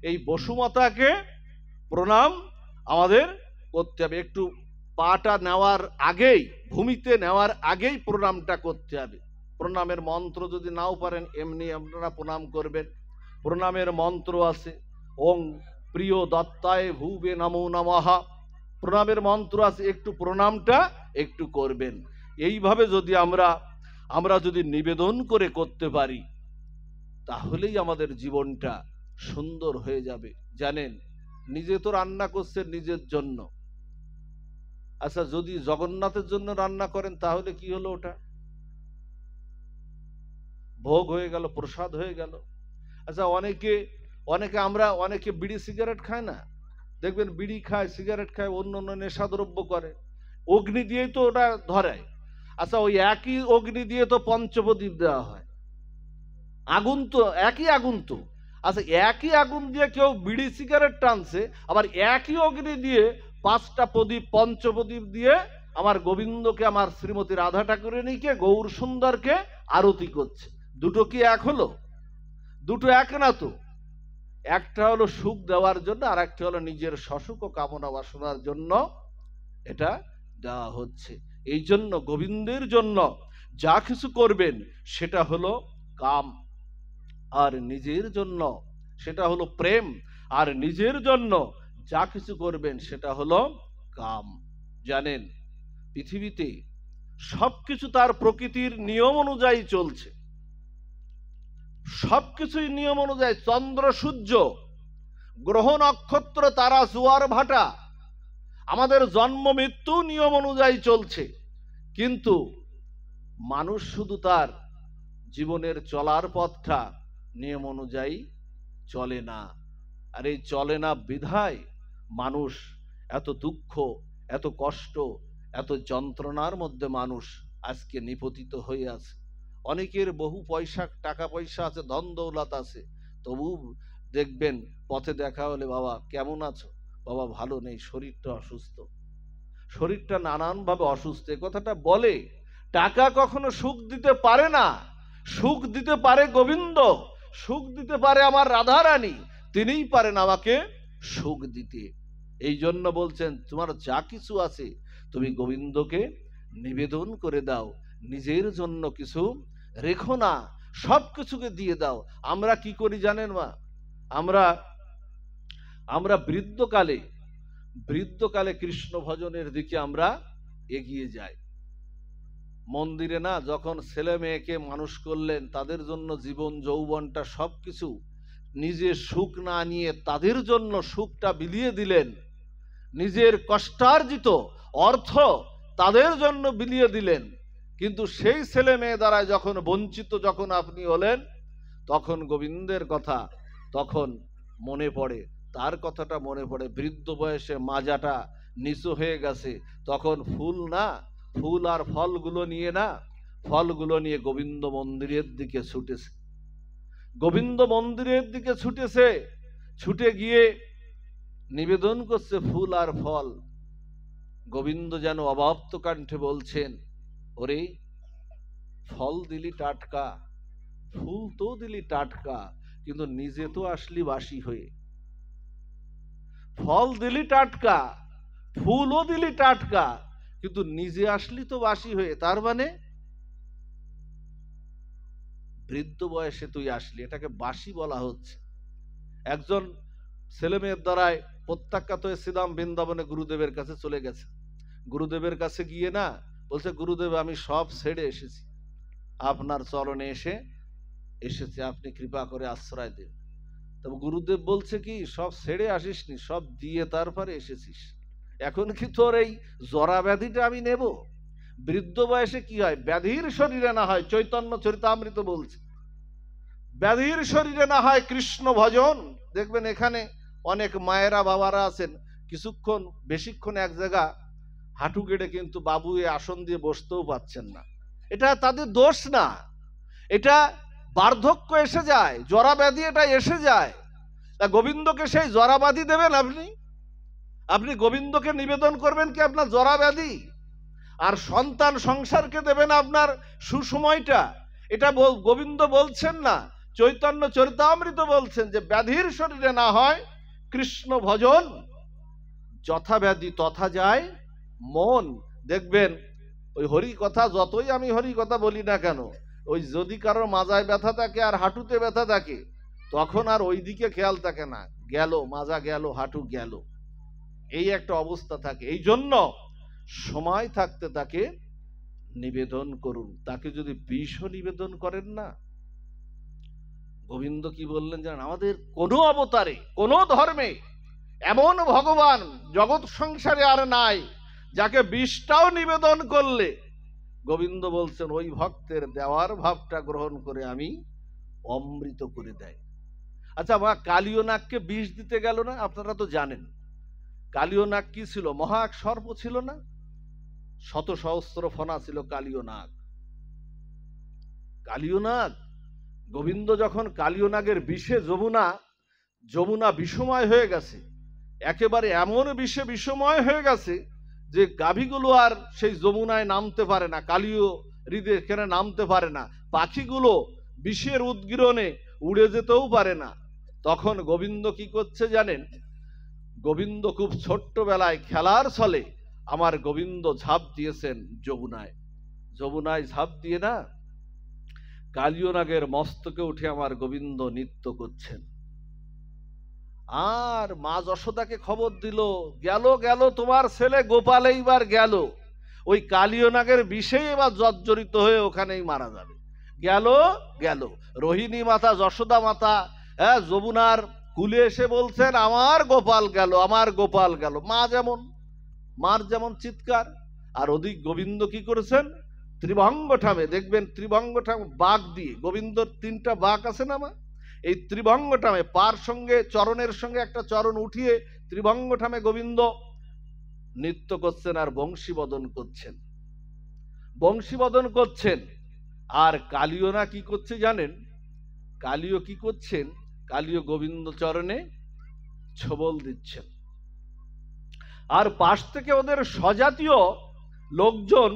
এই বসুমাতাকে প্রণাম আমাদের করতে হবে। একটু পাটা নেওয়ার আগেই, ভূমিতে নেওয়ার আগেই প্রণামটা করতে হবে। প্রণামের মন্ত্র যদি নাও পারেন, এমনি আপনারা প্রণাম করবেন। প্রণামের মন্ত্র আছে, ওং প্রিয় দত্তায় ভুবে নমো নমঃ। প্রণামের মন্ত্র আছে, একটু প্রণামটা একটু করবেন। এইভাবে যদি আমরা যদি নিবেদন করে করতে পারি, তাহলেই আমাদের জীবনটা সুন্দর হয়ে যাবে। জানেন, নিজে তো রান্না করছেন নিজের জন্য। আচ্ছা, যদি জগন্নাথের জন্য রান্না করেন তাহলে কি হলো? ওটা ভোগ হয়ে গেল, প্রসাদ হয়ে গেল। আচ্ছা, অনেকে বিড়ি সিগারেট খায় না, দেখবেন বিড়ি খায়, সিগারেট খায়, অন্য নেশাদ্রব্য করে, অগ্নি দিয়েই তো ওটা ধরায়। আচ্ছা, ওই একই অগ্নি দিয়ে তো পঞ্চপ্রদীপ দেওয়া হয়, আগুন তো একই আগুন তো। আচ্ছা, একই আগুন দিয়ে কেউ বিড়ি সিগারেট টানছে, আবার একই অগ্নি দিয়ে 5টা প্রদীপ, পঞ্চপ্রদীপ দিয়ে আমার গোবিন্দকে, আমার শ্রীমতী রাধা ঠাকুরানীকে, গৌর সুন্দরকে আরতি করছে। দুটো কি এক হলো? দুটো এক না তো। একটা হলো সুখ দেওয়ার জন্য, আর একটা হলো নিজের সসুখ ও কামনা বাসনার জন্য এটা দেওয়া হচ্ছে। এই জন্য গোবিন্দের জন্য যা কিছু করবেন সেটা হলো কাম, আর নিজের জন্য সেটা হলো প্রেম, আর নিজের জন্য যা কিছু করবেন সেটা হলো কাম। জানেন, পৃথিবীতে সবকিছু তার প্রকৃতির নিয়ম অনুযায়ী চলছে, সবকিছুই নিয়ম অনুযায়ী। চন্দ্র সূর্য, গ্রহ নক্ষত্র, তারা জোয়ার ভাটা, আমাদের জন্ম মৃত্যু নিয়ম অনুযায়ী চলছে। কিন্তু মানুষ শুধু তার জীবনের চলার পথটা নিয়ম অনুযায়ী চলে না। আর এই চলে না বিধায় মানুষ এত দুঃখ, এত কষ্ট, এত যন্ত্রণার মধ্যে মানুষ আজকে নিপতিত হয়ে আছে। অনেকের বহু টাকা পয়সা আছে, ধন দৌলত আছে, তবু দেখবেন পথে দেখা হলে, বাবা কেমন আছো? বাবা ভালো নেই, শরীরটা অসুস্থ, শরীরটা নানানভাবে অসুস্থ। এ কথাটা বলে। টাকা কখনো সুখ দিতে পারে না। সুখ দিতে পারে গোবিন্দ, সুখ দিতে পারে আমার রাধারানী, তিনিই পারেন আমাকে সুখ দিতে। এই জন্য বলছেন, তোমার যা কিছু আছে তুমি গোবিন্দকে নিবেদন করে দাও, নিজের জন্য কিছু রেখো না, সব কিছুকে দিয়ে দাও। আমরা কি করি জানেন মা? আমরা আমরা বৃদ্ধকালে কৃষ্ণ ভজনের দিকে আমরা এগিয়ে যাই। মন্দিরে না যখন ছেলে মেয়েকে মানুষ করলেন, তাদের জন্য জীবন যৌবনটা সবকিছু নিজের সুখ না নিয়ে তাদের জন্য সুখটা বিলিয়ে দিলেন, নিজের কষ্টার্জিত অর্থ তাদের জন্য বিলিয়ে দিলেন। কিন্তু সেই ছেলে মেয়ে দ্বারা যখন বঞ্চিত যখন আপনি হলেন, তখন গোবিন্দের কথা তখন মনে পড়ে, তার কথাটা মনে পড়ে। বৃদ্ধ বয়সে মাজাটা নিচু হয়ে গেছে, তখন ফুল আর ফলগুলো নিয়ে গোবিন্দ মন্দিরের দিকে ছুটেছে। ছুটে গিয়ে নিবেদন করছে ফুল আর ফল। গোবিন্দ যেন অবাপ্ত কণ্ঠে বলছেন, ওরে ফল দিলি টাটকা, ফুল তো দিলি টাটকা, কিন্তু নিজে তো আসলি বাসি হয়ে। ফল দিলি টাটকা, ফুলও দিলি টাটকা, কিন্তু নিজে আসলি তো বাসি হয়ে। তার মানে বৃদ্ধ বয়সে তুই আসলি, এটাকে বাসি বলা হচ্ছে। একজন ছেলে মেয়ের দ্বারায় প্রত্যাখ্যাত হয়ে শ্রীরাম বৃন্দাবনে গুরুদেবের কাছে চলে গেছে। গুরুদেবের কাছে গিয়ে না বলছে, গুরুদেব আমি সব ছেড়ে এসেছি, আপনার চরণে এসেছি, আপনি কৃপা করে আশ্রয় দিন। তবে গুরুদেব বলছে কি, সব ছেড়ে আসিসনি, সব দিয়ে তারপরে এসেছিস। এখন কি তোর এই জরা ব্যাধিটা আমি নেব? বৃদ্ধ বয়সে কি হয়? ব্যাধির শরীরে না হয়, চৈতন্য চরিতামৃত বলছে, ব্যাধির শরীরে না হয় কৃষ্ণ ভজন। দেখবেন এখানে অনেক মায়েরা বাবারা আছেন, বেশিক্ষণ এক জায়গা হাঁটু গেড়ে কিন্তু বাবু এ আসন দিয়ে বসতেও পাচ্ছেন না। এটা তাদের দোষ না, এটা বার্ধক্য এসে যায়, জরা ব্যাধি এটা এসে যায়। তা গোবিন্দকে সেই জরা ব্যাধি দেবেন আপনি গোবিন্দকে নিবেদন করবেন কি আপনার জরা ব্যাধি? আর সন্তান সংসারকে দেবেন আপনার সুসময়টা? এটা গোবিন্দ বলছেন না, চৈতন্য চরিতামৃত বলছেন যে ব্যাধির শরীরে না হয় কৃষ্ণ ভজন, যথা ব্যাধি তথা যায় মন। দেখবেন ওই হরি কথা, যতই আমি হরি কথা বলি না কেন, ওই যদি কারোর মাজায় ব্যথা থাকে আর হাঁটুতে ব্যথা থাকে, তখন আর ওই দিকে খেয়াল থাকে না, গেল মাজা গেল হাঁটু গেল, এই একটা অবস্থা থাকে। এই জন্য সময় থাকতে তাকে নিবেদন করুন। তাকে যদি বিষও নিবেদন করেন না, গোবিন্দ কি বললেন জানেন? আমাদের কোনো অবতারে, কোনো ধর্মে এমন ভগবান জগৎ সংসারে আর নাই যাকে বিষটাও নিবেদন করলে গোবিন্দ বলছেন ওই ভক্তের দেওয়ার ভাবটা গ্রহণ করে আমি অমৃত করে দেয়। আচ্ছা, মা কালীয় নাগকে বিষ দিতে গেল না? আপনারা তো জানেন কালীয় নাগ কি ছিল? মহা এক সর্প ছিল না? শত সহস্র ফনা ছিল কালীয় নাগ। গোবিন্দ যখন কালীয় নাগের বিষে যমুনা বিষময় হয়ে গেছে, একেবারে এমন বিষময় হয়ে গেছে যে গাভীগুলো আর সেই যমুনায় নামতে পারে না, কালীয় হৃদে এখানে নামতে পারে না, পাখিগুলো বিষের উদ্গীরণে উড়ে যেতেও পারে না। তখন গোবিন্দ কি করছে জানেন? গোবিন্দ খুব ছোট্টবেলায় খেলার ছলে আমার গোবিন্দ ঝাঁপ দিয়েছেন যমুনায় ঝাঁপ দিয়ে না কালীয় নাগের মস্তকে উঠে আমার গোবিন্দ নৃত্য করছেন। আর মা যশোদাকে খবর দিল, গেল তোমার ছেলে গোপাল এইবার গেল, ওই কালীয় নাগের বিষে এবার জর্জরিত হয়ে ওখানেই মারা যাবে। গেল রোহিণী মাতা, যশোদা মাতা যমুনার কুলে এসে বলছেন আমার গোপাল গেল। মার যেমন চিৎকার, আর ওদিক গোবিন্দ কি করেছেন? ত্রিভঙ্গঠামে, দেখবেন ত্রিভঙ্গঠাম বাঘ দিয়ে, গোবিন্দর 3টা বাঘ আছে না মা, এই ত্রিভঙ্গঠামে পার সঙ্গে চরণের সঙ্গে একটা চরণ উঠিয়ে ত্রিভঙ্গঠামে গোবিন্দ নৃত্য করছেন আর বংশীবদন করছেন। আর কালীয় না কি করছে জানেন? কালীয় গোবিন্দ চরণে ছবল দিচ্ছেন। আর পাশ থেকে ওদের স্বজাতীয় লোকজন,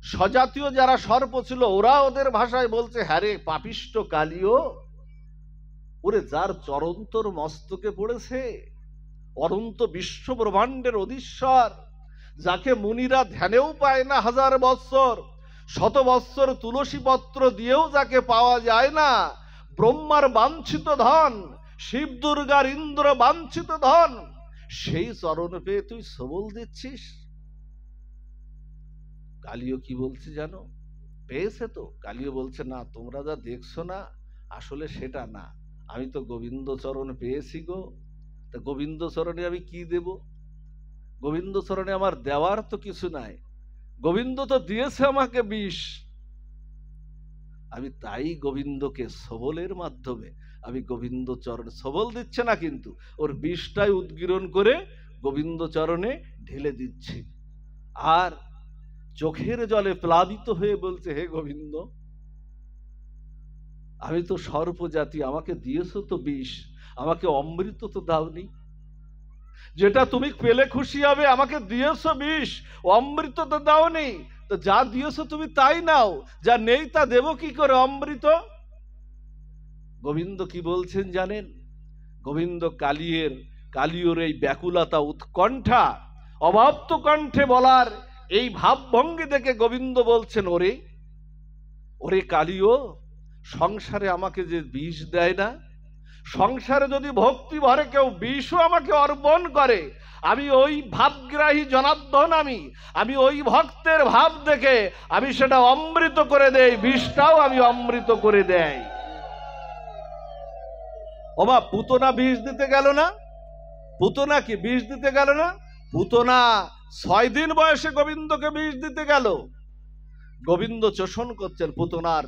স্বজাতীয় যারা সর্প ছিল, ওরা ওদের ভাষায় বলছে, হ্যাঁ রে পাপিষ্ট কালীয়, ওরে যার চরণ তোর মস্তকে পড়েছে, অনন্ত বিশ্ব ব্রহ্মাণ্ডের অধীশ্বর, যাকে মুনিরা ধ্যানেও পায় না 1000 বৎসর, 100 বৎসর তুলসী পত্র দিয়েও যাকে পাওয়া যায় না, ব্রহ্মার বাঞ্ছিত ধন, শিব দুর্গার ইন্দ্র বাঞ্ছিত ধন, সেই চরণ পেয়ে তুই সবল দিচ্ছিস। কালীও কি বলছে জানো? পেয়েছে তো। কালীও বলছে না, তোমরা যা দেখছো না আসলে সেটা না, আমি তো গোবিন্দ চরণ পেয়েছি গো। তা গোবিন্দ চরণে আমি কি দেব? গোবিন্দ চরণে আমার দেওয়ার তো কিছু নাই, গোবিন্দ তো দিয়েছে আমাকে বিষ। আমি তাই গোবিন্দকে সবলের মাধ্যমে আমি গোবিন্দ চরণে, সবল দিচ্ছে না কিন্তু ওর বিষটাই উদ্গীরণ করে গোবিন্দ চরণে ঢেলে দিচ্ছে। আর চোখের জলে প্লাবিত হয়ে বলছে, হে গোবিন্দ, আমি তো সর্পজাতি, আমাকে দিয়েছো তো বিষ, আমাকে অমৃত তো দাওনি। যেটা তুমি পেলে খুশি হবে, আমাকে দিয়েছো বিষ, অমৃত তো দাওনি। তো যা দিয়েছো তুমি তাই নাও, যা নেই তা দেব কি করে অমৃত? গোবিন্দ কি বলছেন জানেন? গোবিন্দ কালিয়র এই ব্যাকুলতা, উৎকণ্ঠা, অবাপ্ত কণ্ঠে বলার এই ভাবভঙ্গি দেখে গোবিন্দ বলছেন, ওরে ওরে কালিয়, সংসারে আমাকে যে বিষ দেয় না, সংসারে যদি ভক্তি ভরে কেউ বিষও আমাকে অর্পণ করে, আমি ওই ভাবগ্রাহী জনার্দন, আমি ওই ভক্তের ভাব দেখে আমি সেটা অমৃত করে দেই, বিষটাও আমি অমৃত করে দেই। ওমা, পুতনা বিষ দিতে গেল না? পুতনা কি বিষ দিতে গেল না? পুতনা 6 দিন বয়সে গোবিন্দকে বিষ দিতে গেল। গোবিন্দ চোষণ করছেন, পুতনার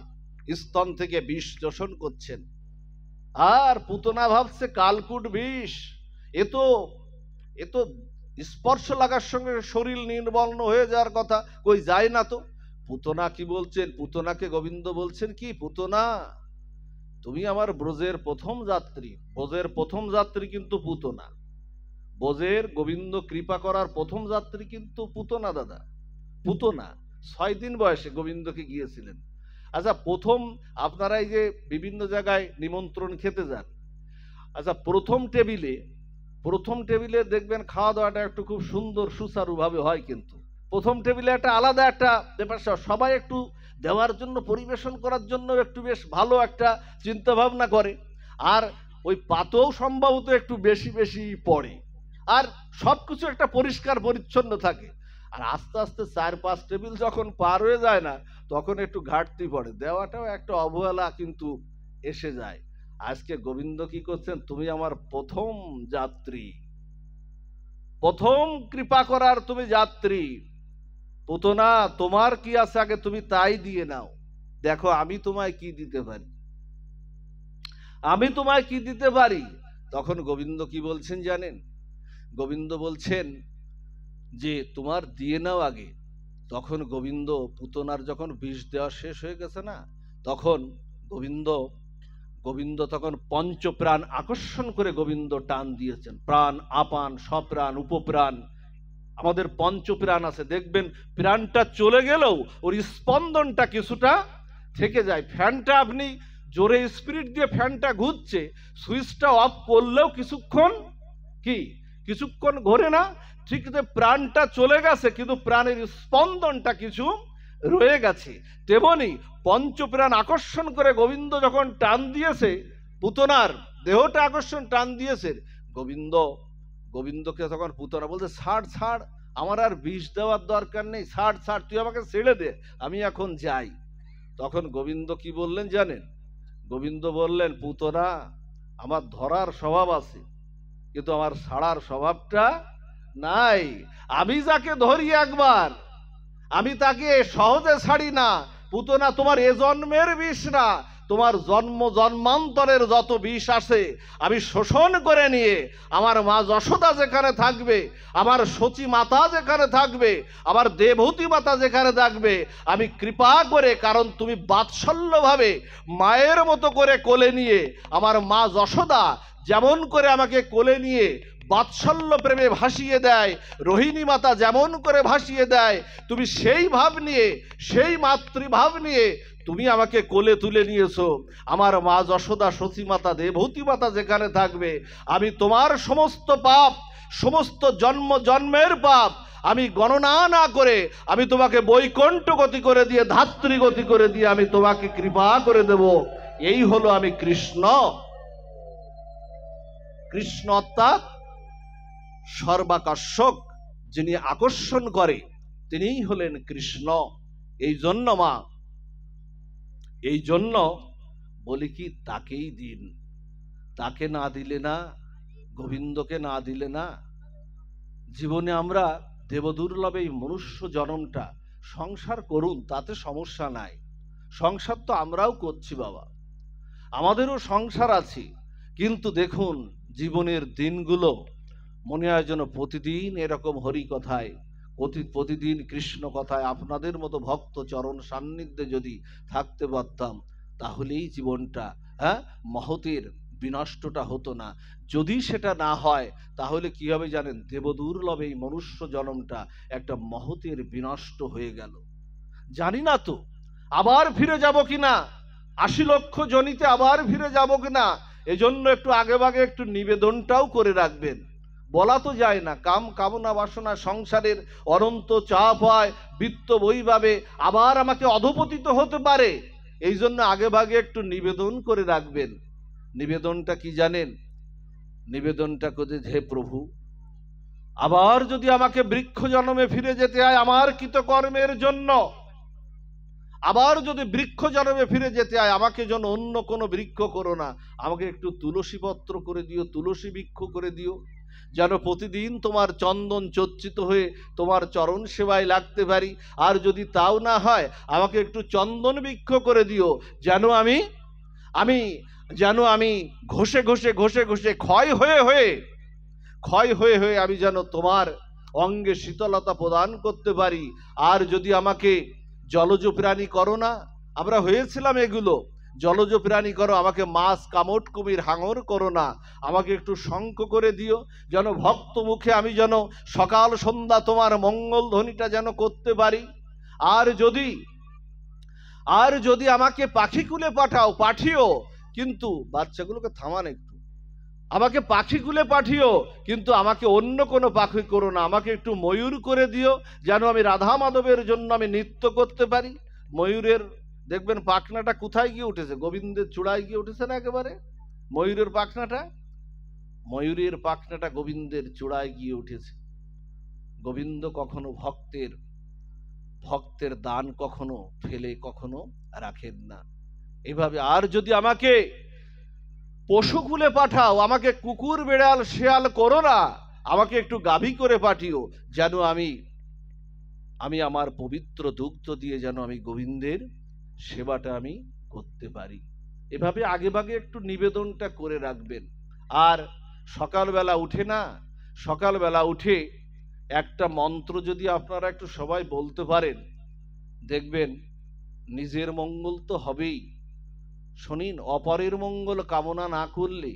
স্তন থেকে বিষ চোষণ করছেন। আর পুতনা ভাবছে কালকুট বিষ, এ তো স্পর্শ লাগার সঙ্গে শরীর নির্বর্ণ হয়ে যাওয়ার কথা, কই যায় না তো। পুতনা কি বলছেন? পুতনাকে গোবিন্দ বলছেন কি, পুতনা তুমি আমার ব্রজের প্রথম যাত্রী। ব্রজের প্রথম যাত্রী কিন্তু পুতনা, ব্রজের গোবিন্দ কৃপা করার প্রথম যাত্রী কিন্তু পুতনা দাদা। পুতনা 6 দিন বয়সে গোবিন্দকে গিয়েছিলেন। আচ্ছা, প্রথম আপনারা এই যে বিভিন্ন জায়গায় নিমন্ত্রণ খেতে যান, আচ্ছা প্রথম টেবিলে দেখবেন খাওয়া দাওয়াটা একটু খুব সুন্দর সুচারুভাবে হয়, কিন্তু প্রথম টেবিলে একটা আলাদা একটা ব্যাপার, সবাই একটু দেওয়ার জন্য, পরিবেশন করার জন্য একটু বেশ ভালো একটা চিন্তা ভাবনা করে, আর ওই পাতও সম্ভবত একটু বেশি বেশি পড়ে, আর সবকিছু একটা পরিষ্কার পরিচ্ছন্ন থাকে। আর আস্তে আস্তে 4-5 টেবিল যখন পার হয়ে যায় না, তখন একটু ঘাটতি পড়ে, দেওয়াটাও একটা অবহেলা কিন্তু এসে যায়। আজকে গোবিন্দ কি করছেন? তুমি আমার প্রথম যাত্রী, প্রথম কৃপা করার তুমি যাত্রী। পুতনা, তোমার কি আছে আগে তুমি তাই দিয়ে নাও, দেখো আমি তোমায় কি দিতে পারি, আমি তোমায় কি দিতে পারি। তখন গোবিন্দ কি বলছেন জানেন? গোবিন্দ বলছেন যে তোমার দিয়ে নাও আগে। তখন পুতনার যখন বিষ দেওয়া শেষ হয়ে গেছে না, তখন গোবিন্দ তখন পঞ্চপ্রাণ আকর্ষণ করে গোবিন্দ টান দিয়েছেন। প্রাণ, আপান, সপ্রাণ, উপপ্রাণ, আমাদের পঞ্চপ্রাণ আছে, দেখবেন প্রাণটা চলে গেলেও ওর স্পন্দনটা কিছুটা থেকে যায়। ফ্যানটা আপনি জোরে স্পিরিট দিয়ে ফ্যানটা ঘুরছে, সুইচটা অফ করলেও কিছুক্ষণ ঘোরে না, ঠিক প্রাণটা চলে গেছে কিন্তু প্রাণের স্পন্দনটা কিছু রয়ে গেছে। তেমনি পঞ্চপ্রাণ আকর্ষণ করে গোবিন্দ যখন টান দিয়েছে, পুতনার দেহটা আকর্ষণ টান দিয়েছে, গোবিন্দকে তখন পুতনা বলছে, ছাড়, আমার আর বিষ দেওয়ার দরকার নেই, ছাড়, তুই আমাকে ছেড়ে দে, আমি এখন যাই। তখন গোবিন্দ কি বললেন জানেন? গোবিন্দ বললেন, পুতনা, আমার ধরার স্বভাব আছে কিন্তু আমার ছাড়ার স্বভাবটা নাই। আমি যাকে ধরি একবার, আমি তাকে সহজে ছাড়ি না। পুতনা, তোমার এ জন্মের বিষ না, তোমার জন্মান্তরের যত বিষ আছে আমি শোষণ করে নিয়ে, আমার মা যশোদা যেখানে থাকবে, আমার সচী মাতা যেখানে থাকবে, আমার দেবহূতি মাতা যেখানে থাকবে, আমি কৃপা করে, কারণ তুমি বাৎসল্যভাবে মায়ের মতো করে কোলে নিয়ে, আমার মা যশোদা যেমন করে আমাকে কোলে নিয়ে বাৎসল্য প্রেমে ভাসিয়ে দেয়, রোহিণী মাতা যেমন করে ভাসিয়ে দেয়, তুমি সেই ভাব নিয়ে, সেই মাতৃভাব নিয়ে তুমি আমাকে কোলে তুলে নিয়েছো। আমার মা যশোদা, সচী মাতা, দেবহূতি মাতা যেখানে থাকবে, আমি তোমার সমস্ত পাপ, সমস্ত জন্মের পাপ আমি গণনা না করে আমি তোমাকে বৈকুণ্ঠ গতি করে দিয়ে, ধাত্রী গতি করে দিয়ে আমি তোমাকে কৃপা করে দেব। এই হলো আমি কৃষ্ণ। কৃষ্ণ অর্থাৎ সর্বাকর্ষক, যিনি আকর্ষণ করে তিনিই হলেন কৃষ্ণ। এই জন্য মা, এই জন্য বলি কি তাকেই দিন, তাকে না দিলে না, গোবিন্দকে না দিলে না। জীবনে আমরা দেবদুর্লভে এই মনুষ্য জন্মটা, সংসার করুন তাতে সমস্যা নাই, সংসার তো আমরাও করছি বাবা, আমাদেরও সংসার আছে, কিন্তু দেখুন জীবনের দিনগুলো মনে হয় যেন প্রতিদিন এরকম হরি কথায়, প্রতিদিন কৃষ্ণ কথায় আপনাদের মতো ভক্ত চরণ সান্নিধ্যে যদি থাকতে পারতাম, তাহলেই জীবনটা মহতের বিনষ্টটা হতো না। যদি সেটা না হয় তাহলে কি হবে জানেন, দেবদুর্লভ এই মনুষ্য জন্মটা একটা মহতের বিনষ্ট হয়ে গেল। জানি না তো আবার ফিরে যাব কিনা, ৮০ লক্ষ জনিতে আবার ফিরে যাব কিনা, এজন্য একটু আগে ভাগে একটু নিবেদনটাও করে রাখবেন। বলা তো যায় না, কাম কামনা বাসনা সংসারের অনন্ত চাপ হয়, বৃত্ত বৈভাবে আবার আমাকে অধপতিত হতে পারে, এই জন্য আগে ভাগে একটু নিবেদন করে রাখবেন। নিবেদনটা কি জানেন? নিবেদনটা করে, হে প্রভু, আবার যদি আমাকে বৃক্ষ জন্মে ফিরে যেতে হয় আমার কৃতকর্মের জন্য, আবার যদি বৃক্ষ জন্মে ফিরে যেতে হয় আমাকে যেন অন্য কোনো বৃক্ষ করো না, আমাকে একটু তুলসী পত্র করে দিও, তুলসী বৃক্ষ করে দিও, যেন প্রতিদিন তোমার চন্দন চর্চিত হয়ে তোমার চরণ সেবায় লাগতে পারি। আর যদি তাও না হয় আমাকে একটু চন্দন বৃক্ষ করে দিও, যেন আমি ঘষে ঘষে ঘষে ঘষে ক্ষয় হয়ে আমি যেন তোমার অঙ্গে শীতলতা প্রদান করতে পারি। আর যদি আমাকে জলজ প্রাণী করো না, আমরা হয়েছিলাম এগুলো, জলজ প্রাণী করো, আমাকে মাছ কামট কুমির হাঙর করো না, আমাকে একটু শঙ্খ করে দিও, যেন ভক্ত মুখে আমি যেন সকাল সন্ধ্যা তোমার মঙ্গল ধ্বনিটা যেন করতে পারি। আর যদি আমাকে পাখিকুলে পাঠিও, কিন্তু বাচ্চাগুলোকে থামান একটু, আমাকে পাখিকুলে পাঠিও, কিন্তু আমাকে অন্য কোনো পাখি করো না, আমাকে একটু ময়ূর করে দিও, যেন আমি রাধা মাধবের জন্য আমি নৃত্য করতে পারি। ময়ূরের দেখবেন পাখনাটা কোথায় গিয়ে উঠেছে, গোবিন্দের চূড়ায় গিয়ে উঠেছে না একেবারে, ময়ূরের পাখনাটা গোবিন্দের চূড়ায় গিয়ে উঠেছে। গোবিন্দ কখনো ভক্তের দান কখনো ফেলে কখনো রাখেন না। এভাবে আর যদি আমাকে পশুকুলে পাঠাও, আমাকে কুকুর বেড়াল শেয়াল করো না, আমাকে একটু গাভী করে পাঠিও, যেন আমি আমার পবিত্র দুগ্ধ দিয়ে যেন আমি গোবিন্দের সেবাটা আমি করতে পারি। এভাবে আগে ভাগে একটু নিবেদনটা করে রাখবেন। আর সকালবেলা উঠে একটা মন্ত্র যদি আপনারা একটু সবাই বলতে পারেন, দেখবেন নিজের মঙ্গল তো হবেই, শুনিন, অপরের মঙ্গল কামনা না করলে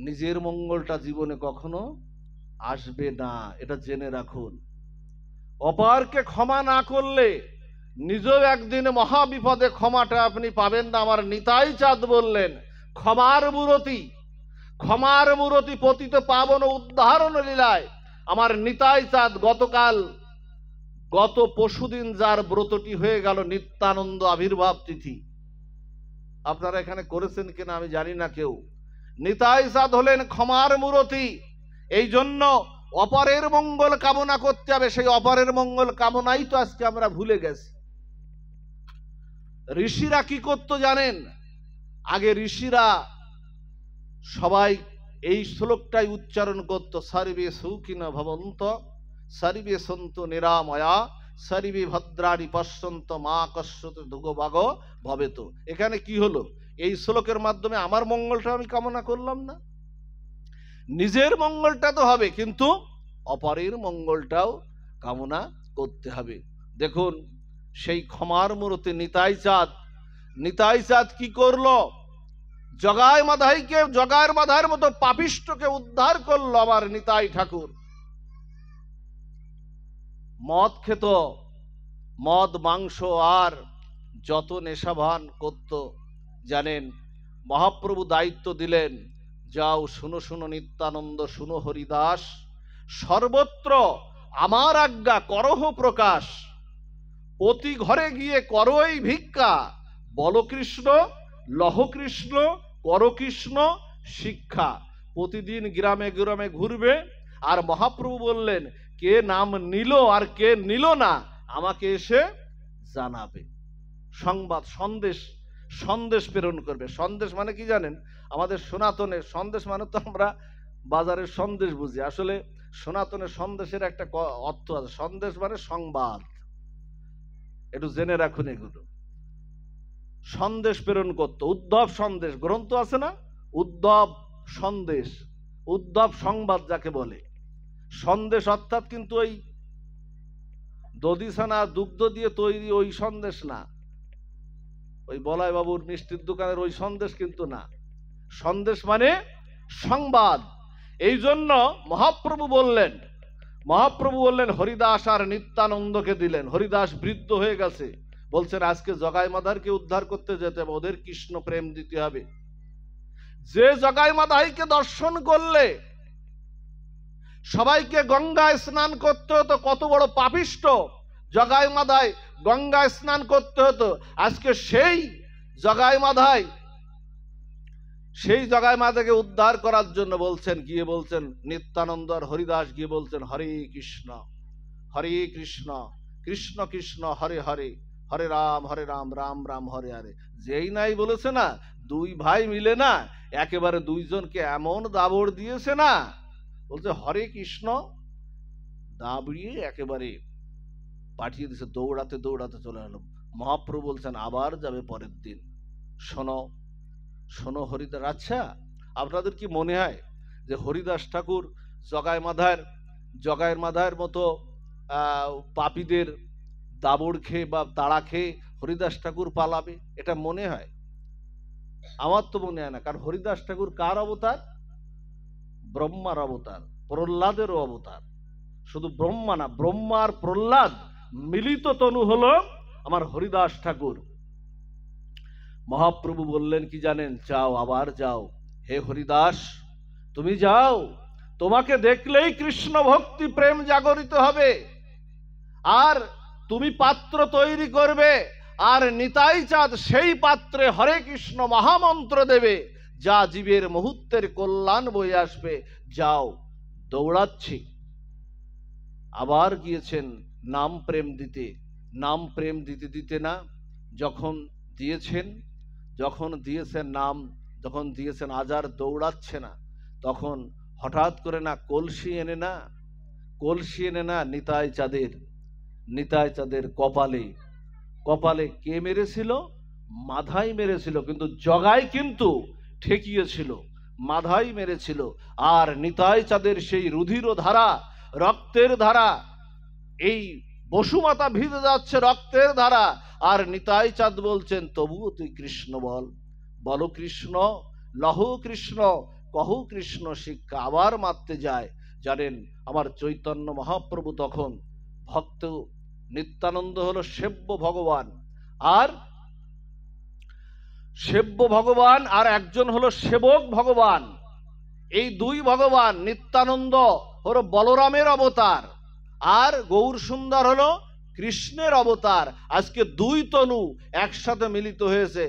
নিজের মঙ্গলটা জীবনে কখনো আসবে না, এটা জেনে রাখুন। অপরকে ক্ষমা না করলে নিজেও একদিন মহাবিপদে ক্ষমাটা আপনি পাবেন না। আমার নিতাই চাঁদ বললেন, ক্ষমার মূরতি পতিত পাবন উদ্ধারণ লীলায়। আমার নিতাই চাঁদ গত পরশুদিন যার ব্রতটি হয়ে গেল নিত্যানন্দ আবির্ভাব তিথি, আপনারা এখানে করেছেন কিনা আমি জানি না কেউ। নিতাই চাঁদ হলেন ক্ষমার মূরতি, এই জন্য অপরের মঙ্গল কামনা করতে হবে। সেই অপরের মঙ্গল কামনাই তো আজকে আমরা ভুলে গেছি। ঋষিরা কি করতো জানেন? আগে ঋষিরা সবাই এই শ্লোকটাই উচ্চারণ করত, সর্বে সুখিনো ভবন্ত, সর্বে সন্তু নিরাময়া, সর্বে ভদ্রাণি পশ্যন্ত, মা কশ্যত দুঃখভাগ ভবেত। এখানে কি হলো? এই শ্লোকের মাধ্যমে আমার মঙ্গলটা আমি কামনা করলাম না, নিজের মঙ্গলটা তো হবে, কিন্তু অপরের মঙ্গলটাও কামনা করতে হবে। দেখুন সেই ক্ষমার মূরতি নিতাই চাঁদ কি করলো? জগায় মাধায়ের মতো পাপিষ্টকে উদ্ধার করলো আমার নিতাই ঠাকুর। মদ খেত, মদ মাংস আর যত নেশাভান করত, জানেন মহাপ্রভু দায়িত্ব দিলেন, যাও শুনো নিত্যানন্দ, শুনো হরিদাস, সর্বত্র আমার আজ্ঞা করহ প্রকাশ, প্রতি ঘরে গিয়ে করো এই ভিক্ষা, বল কৃষ্ণ, লহ কৃষ্ণ, কর কৃষ্ণ শিক্ষা। প্রতিদিন গ্রামে গ্রামে ঘুরবে, আর মহাপ্রভু বললেন কে নাম নিল আর কে নিল না আমাকে এসে জানাবে। সংবাদ, সন্দেশ, সন্দেশ প্রেরণ করবে। সন্দেশ মানে কি জানেন? আমাদের সনাতনের সন্দেশ মানে তো আমরা বাজারের সন্দেশ বুঝি, আসলে সনাতনের সন্দেশের একটা অর্থ আছে। সন্দেশ মানে সংবাদ, একটু জেনে রাখুন। এগুলো সন্দেশ প্রেরণ করতো। উদ্ধব সন্দেশ গ্রন্থ আছে না, উদ্ধব সন্দেশ, উদ্ধব সংবাদ যাকে বলে। সন্দেশ অর্থাৎ কিন্তু ওই দধিছানা দুগ্ধ দিয়ে তৈরি ওই সন্দেশ না, ওই বলাই বাবুর মিষ্টির দোকানের ওই সন্দেশ কিন্তু না। সন্দেশ মানে সংবাদ। এই জন্য মহাপ্রভু বললেন হরিদাস আর নিত্যানন্দকে দিলেন। হরিদাস বৃদ্ধ হয়ে গেছে, বলছেন আজকে জগাই মাধারকে উদ্ধার করতে যেতে হবে, ওদের কৃষ্ণ প্রেম দিতে হবে। যে জগাই মাধাইকে দর্শন করলে সবাইকে গঙ্গায় স্নান করতে হতো, কত বড় পাপিষ্ঠ জগাই মাধাই, গঙ্গায় স্নান করতে হতো। আজকে সেই জগাই মাধাকে উদ্ধার করার জন্য বলছেন, গিয়ে বলছেন নিত্যানন্দ আর হরিদাস গিয়ে বলছেন হরে কৃষ্ণ কৃষ্ণ কৃষ্ণ হরে হরে, হরে রাম রাম রাম হরে হরে। যেই নাই বলেছে না, দুই ভাই মিলে না একেবারে দুইজনকে এমন দাবড় দিয়েছে না, বলছে হরে কৃষ্ণ, দাবড়িয়ে একেবারে পাঠিয়ে দিয়েছে, দৌড়াতে দৌড়াতে চলে এলো। মহাপ্রভু বলছেন আবার যাবে পরের দিন। শোনো হরিদাস, আচ্ছা আপনাদের কি মনে হয় যে হরিদাস ঠাকুর জগায়ের মাধায়ের মতো পাপীদের দাবড় খেয়ে বা তাড়া খেয়ে হরিদাস ঠাকুর পালাবে? এটা মনে হয়? আমার তো মনে হয় না। কারণ হরিদাস ঠাকুর কার অবতার? ব্রহ্মার অবতার, প্রহ্লাদেরও অবতার। শুধু ব্রহ্মা না, ব্রহ্মা আর প্রহ্লাদ মিলিত তনু হলো আমার হরিদাস ঠাকুর। মহাপ্রভু বললেন কি জানেন? যাও, আবার যাও, হে হরিদাস তুমি যাও, তোমাকে দেখলেই কৃষ্ণ ভক্তি প্রেম জাগরিত হবে, আর তুমি পাত্র তৈরি করবে, আর নিতাই চাঁদ সেই পাত্রে হরে কৃষ্ণ মহামন্ত্র দেবে, যা জীবের মুহূর্তের কল্যাণ বয়ে আসবে। যাও, দৌড়াচ্ছি। আবার গিয়েছেন নাম প্রেম দিতে দিতে না, যখন দিয়েছেন নাম, যখন দিয়েছেন আজ আর দৌড়াচ্ছে না, তখন হঠাৎ করে না কলসি এনে না নিতাই চাঁদের কপালে কে মেরেছিল? মাধাই মেরেছিল, কিন্তু জগাই কিন্তু ঠেকিয়েছিল, মাধাই মেরেছিল। আর নিতাই চাঁদের সেই রুধির ধারা, রক্তের ধারা, এই বসুমাতা ভিজে যাচ্ছে রক্তের ধারা, আর নিতাই চাঁদ বলছেন তবুও তুই কৃষ্ণ বলো কৃষ্ণ, লহো কৃষ্ণ, কহো কৃষ্ণ শিক্ষা। আবার মারতে যায়। জানেন আমার চৈতন্য মহাপ্রভু তখন ভক্ত, নিত্যানন্দ হলো সেব্য ভগবান, আর একজন হলো সেবক ভগবান। এই দুই ভগবান, নিত্যানন্দ হলো বলরামের অবতার, আর গৌর সুন্দর হলো কৃষ্ণের অবতার। আজকে দুই তনু একসাথে মিলিত হয়েছে।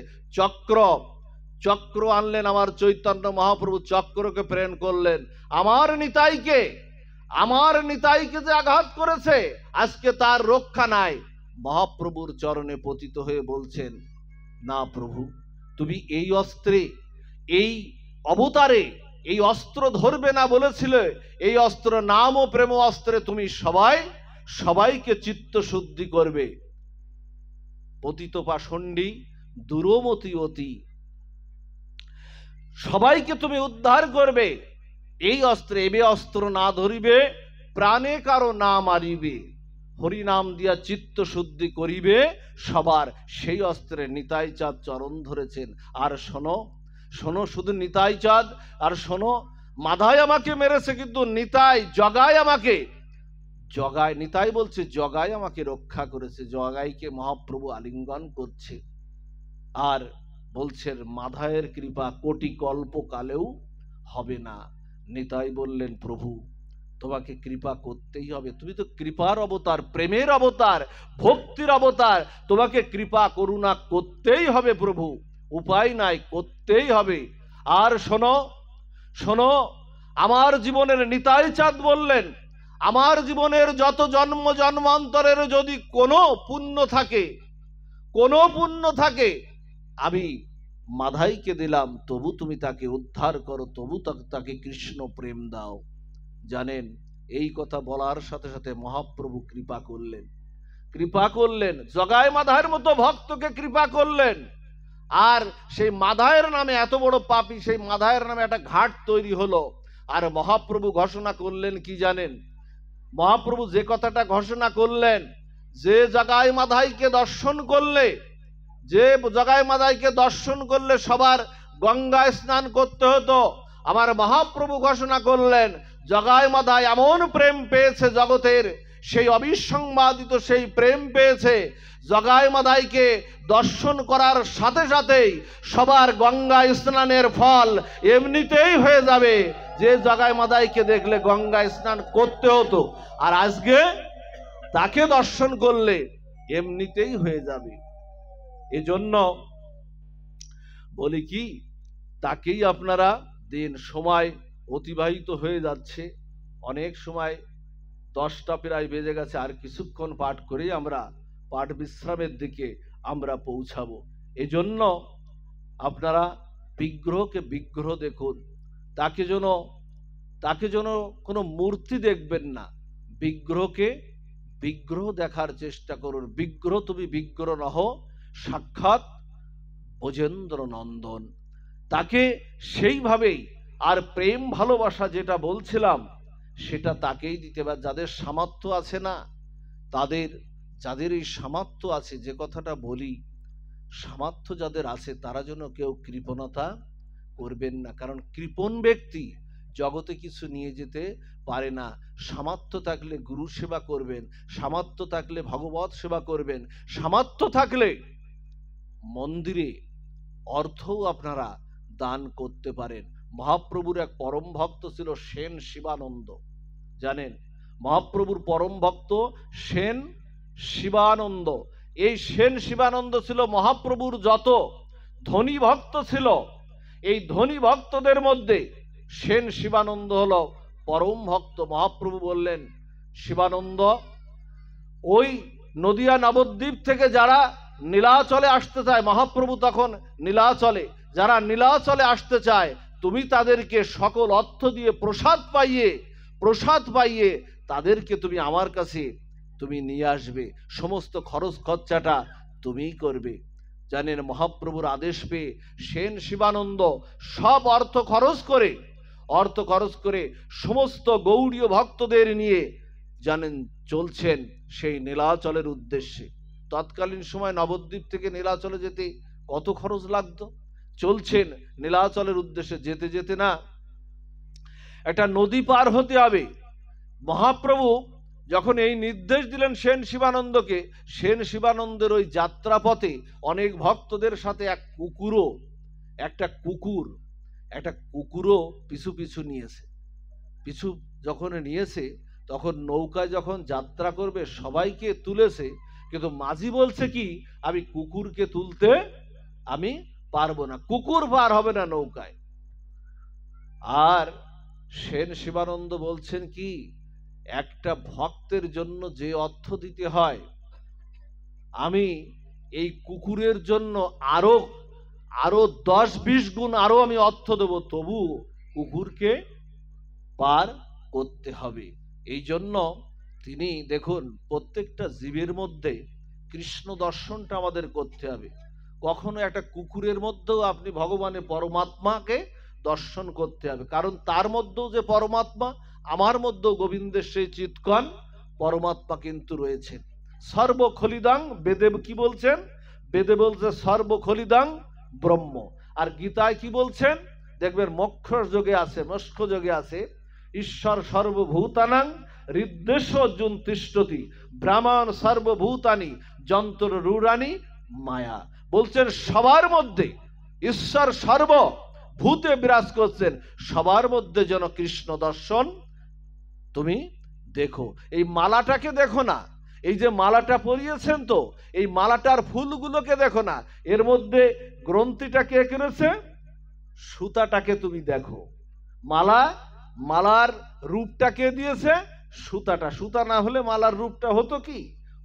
চক্র আনলেন আমার চৈতন্য মহাপ্রভু, চক্রকে প্রেরণ করলেন আমার নিতাইকে যে আঘাত করেছে, আজকে তার রক্ষা নাই। মহাপ্রভুর চরণে পতিত হয়ে বলছেন, না প্রভু, তুমি এই অস্ত্রে, এই অবতারে এই অস্ত্র ধরবে না বলেছিলে। এই অস্ত্র নাম ও প্রেম অস্ত্রে তুমি সবাইকে চিত্ত শুদ্ধি করবে। পতিত পাষণ্ডী দুরমতি অতি, সবাইকে তুমি উদ্ধার করবে এই অস্ত্রে। এবে অস্ত্র না ধরিবে, প্রাণে কারো না মারিবে, হরিনাম দিয়া চিত্ত শুদ্ধি করিবে সবার। সেই অস্ত্রে নিতাই চাঁদ চরণ ধরেছেন। আর শোনো, শুধু নিতাই চাঁদ, আর শোনো, মাধাই আমাকে মেরেছে, কিন্তু নিতাই বলছে জগাই আমাকে রক্ষা করেছে। জগাইকে মহাপ্রভু আলিঙ্গন করছে আর বলছেন মাধায়ের কৃপা কোটি কল্প কালেও হবে না। নিতাই বললেন প্রভু, তোমাকে কৃপা করতেই হবে, তুমি তো কৃপার অবতার, প্রেমের অবতার, ভক্তির অবতার, তোমাকে কৃপা করুণা করতেই হবে প্রভু, উপায় নাই, করতেই হবে। আর শোনো, আমার জীবনের নিতাই চাঁদ বললেন, আমার জীবনের যত জন্ম জন্মান্তরের যদি কোনো পুণ্য থাকে আমি মাধাইকে দিলাম, তবু তুমি তাকে উদ্ধার করো, তবু তাকে কৃষ্ণ প্রেম দাও। জানেন, এই কথা বলার সাথে সাথে মহাপ্রভু কৃপা করলেন, জগাই মাধায়ের মতো ভক্তকে কৃপা করলেন। আর সেই মাধায়ের নামে, এত বড় পাপী সেই মাধায়ের নামে একটা ঘাট তৈরি হলো। আর মহাপ্রভু ঘোষণা করলেন কি জানেন? মহাপ্রভু যে কথাটা ঘোষণা করলেন, যে জগাই মাধাইকে দর্শন করলে সবার গঙ্গায় স্নান করতে হতো। আমার মহাপ্রভু ঘোষণা করলেন, জগাই মাধাই এমন প্রেম পেয়েছে জগতের, সেই অবিসংবাদিত সেই প্রেম পেয়েছে, জগাই মাধাইকে দর্শন করার সাথে সাথেই সবার গঙ্গায় স্নানের ফল এমনিতেই হয়ে যাবে। যে জগাই মাধাইকে দেখলে গঙ্গায় স্নান করতে হতো, আর আজকে তাকে দর্শন করলে এমনিতেই হয়ে যাবে। এজন্য বলি কি, তাকেই আপনারা দিন। সময় অতিবাহিত হয়ে যাচ্ছে, অনেক সময় 10টা প্রায় বেজে গেছে। আর কিছুক্ষণ পাঠ করেই আমরা পাঠ বিশ্রামের দিকে আমরা পৌঁছাবো। এজন্য আপনারা বিগ্রহকে বিগ্রহ দেখুন, তাকে যেন কোনো মূর্তি দেখবেন না, বিগ্রহকে বিগ্রহ দেখার চেষ্টা করুন। বিগ্রহ তুমি বিগ্রহ নহ, সাক্ষাৎ ব্রজেন্দ্র নন্দন। তাকে সেইভাবেই, আর প্রেম ভালোবাসা যেটা বলছিলাম সেটা তাকেই দিতে হবে। যাদের সামর্থ্য আছে না, যাদের এই সামর্থ্য আছে, যে কথাটা বলি, সামর্থ্য যাদের আছে তারা যেন কেউ কৃপণতা করবেন না। কারণ কৃপণ ব্যক্তি জগতে কিছু নিয়ে যেতে পারে না। সামর্থ্য থাকলে গুরু সেবা করবেন, সামর্থ্য থাকলে ভগবত সেবা করবেন, সামর্থ্য থাকলে মন্দিরে অর্থও আপনারা দান করতে পারেন। মহাপ্রভুর এক পরম ভক্ত ছিল সেন শিবানন্দ। জানেন, মহাপ্রভুর পরম ভক্ত সেন শিবানন্দ। এই সেন শিবানন্দ ছিল মহাপ্রভুর যত ধনী ভক্ত ছিল, এই ধনী ভক্তদের মধ্যে সেন শিবানন্দ হলো পরম ভক্ত। মহাপ্রভু বললেন, শিবানন্দ, ওই নদিয়া নবদ্বীপ থেকে যারা নীলাচলে আসতে চায়, মহাপ্রভু তখন নীলাচলে, যারা নীলাচলে আসতে চায় তুমি তাদেরকে সকল অর্থ দিয়ে প্রসাদ পাইয়ে তাদেরকে তুমি আমার কাছে তুমি নিয়ে আসবে, সমস্ত খরচ খরচাটা তুমিই করবে। জানেন, মহাপ্রভুর আদেশ পেয়ে সেন শিবানন্দ সব অর্থ খরচ করে সমস্ত গৌড়ীয় ভক্তদের নিয়ে জানেন চলছেন সেই নীলাচলের উদ্দেশ্যে। তৎকালীন সময় নবদ্বীপ থেকে নীলাচলে যেতে কত খরচ লাগতো। চলছেন নীলাচলের উদ্দেশ্যে, যেতে যেতে না একটা নদী পার হতে হবে। মহাপ্রভু যখন এই নির্দেশ দিলেন সেন শিবানন্দকে, সেন শিবানন্দের ওই যাত্রাপথে অনেক ভক্তদের সাথে একটা কুকুরও পিছু নিয়েছে। তখন নৌকায় যখন যাত্রা করবে সবাইকে তুলেছে, কিন্তু মাঝি বলছে কি, আমি কুকুরকে তুলতে আমি পারবো না, কুকুর পার হবে না নৌকায়। আর সেন শিবানন্দ বলছেন কি, একটা ভক্তের জন্য যে অর্থ দিতে হয়, আমি এই কুকুরের জন্য আরো 10-20 গুণ আরো আমি অর্থ দেবো, তবু কুকুরকে পার করতে হবে। এই জন্য তিনি দেখুন, প্রত্যেকটা জীবের মধ্যে কৃষ্ণ দর্শনটা আমাদের করতে হবে। কখনো একটা কুকুরের মধ্যেও আপনি ভগবানের পরমাত্মাকে দর্শন করতে হবে, কারণ তার মধ্যেও যে পরমাত্মা, আমার মধ্যেও গোবিন্দের সেই চিৎকণ পরমাত্মা কিন্তু রয়েছেন। সর্বখলিদাং, বেদে কি বলছেন? বেদে বলছে সর্বখলিদাং ব্রহ্ম। আর গীতায় কি বলছেন দেখবেন, মোক্ষ যোগে আছে, ঈশ্বর সর্বভূতানাং হৃদ্দেশ অর্জুন তিষ্ঠতি ব্রাহ্মণ সর্বভূতানি যন্ত্র রূঢ়ানি মায়া। বলছেন সবার মধ্যে ঈশ্বর সর্বভূতে বিরাজ করছেন, সবার মধ্যে যেন কৃষ্ণ দর্শন তুমি দেখো। এই মালাটাকে দেখো না, এই যে মালাটা পরিয়েছেন, তো এই মালাটার ফুলগুলোকে দেখো না, এর মধ্যে গ্রন্থিটা কে করেছে, সুতাটাকে তুমি দেখো। মালা, মালার রূপটা কে দিয়েছে? সুতাটা। সুতা না হলে মালার রূপটা হতো কি?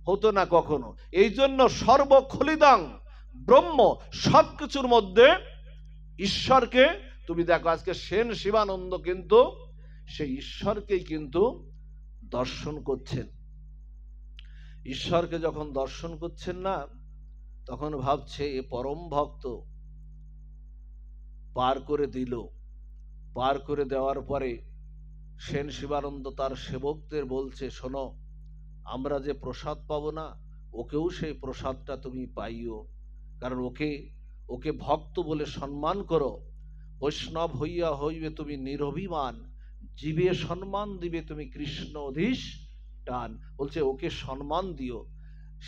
হতো না কখনো। এই জন্য সর্বখলিদং ব্রহ্ম, সবকিছুর মধ্যে ঈশ্বরকে তুমি দেখো। আজকে সেন শিবানন্দ কিন্তু সেই ঈশ্বরকেই কিন্তু দর্শন করছেন। ঈশ্বরকে যখন দর্শন করছেন না, তখন ভাবছে এ পরম ভক্ত পার করে দিল। পার করে দেওয়ার পরে সেন শিবানন্দ তার সেবকদের বলছে, শোনো, আমরা যে প্রসাদ পাবো না, ওকেও সেই প্রসাদটা তুমি পাইও, কারণ ওকে ওকে ভক্ত বলে সম্মান করো। বৈষ্ণব হইয়া হইবে তুমি নিরভিমান, জীবে সম্মান দিবে তুমি কৃষ্ণ অধিষ্ঠান। বলছে ওকে সম্মান দিও।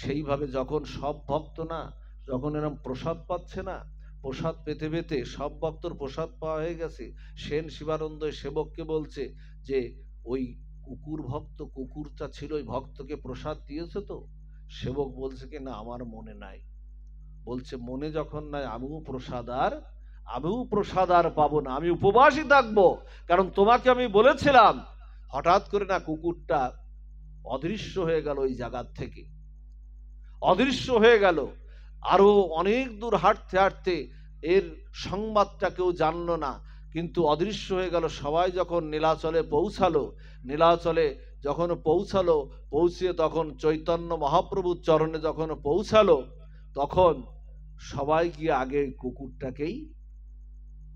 সেইভাবে যখন সব ভক্ত না, যখন এরকম প্রসাদ পাচ্ছে না, প্রসাদ পেতে পেতে সব ভক্তর প্রসাদ পাওয়া হয়ে গেছে, সেন শিবানন্দ সেবককে বলছে যে ওই কুকুর ভক্ত, কুকুরটা ছিল, ওই ভক্তকে প্রসাদ দিয়েছে তো? সেবক বলছে কি না, আমার মনে নাই। বলছে মনে যখন নাই, আমিও প্রসাদ আর পাবো না, আমি উপবাসই থাকবো। কারণ তোমাকে আমি বলেছিলাম। হঠাৎ করে না কুকুরটা অদৃশ্য হয়ে গেল, ওই জায়গার থেকে অদৃশ্য হয়ে গেল। আরো অনেক দূর হাঁটতে হাঁটতে এর সংবাদটা কেউ জানলো না, কিন্তু অদৃশ্য হয়ে গেল। সবাই যখন নীলাচলে পৌঁছালো, নীলাচলে যখন পৌঁছালো, পৌঁছিয়ে তখন চৈতন্য মহাপ্রভুর চরণে যখন পৌঁছালো, তখন সবাই গিয়ে আগে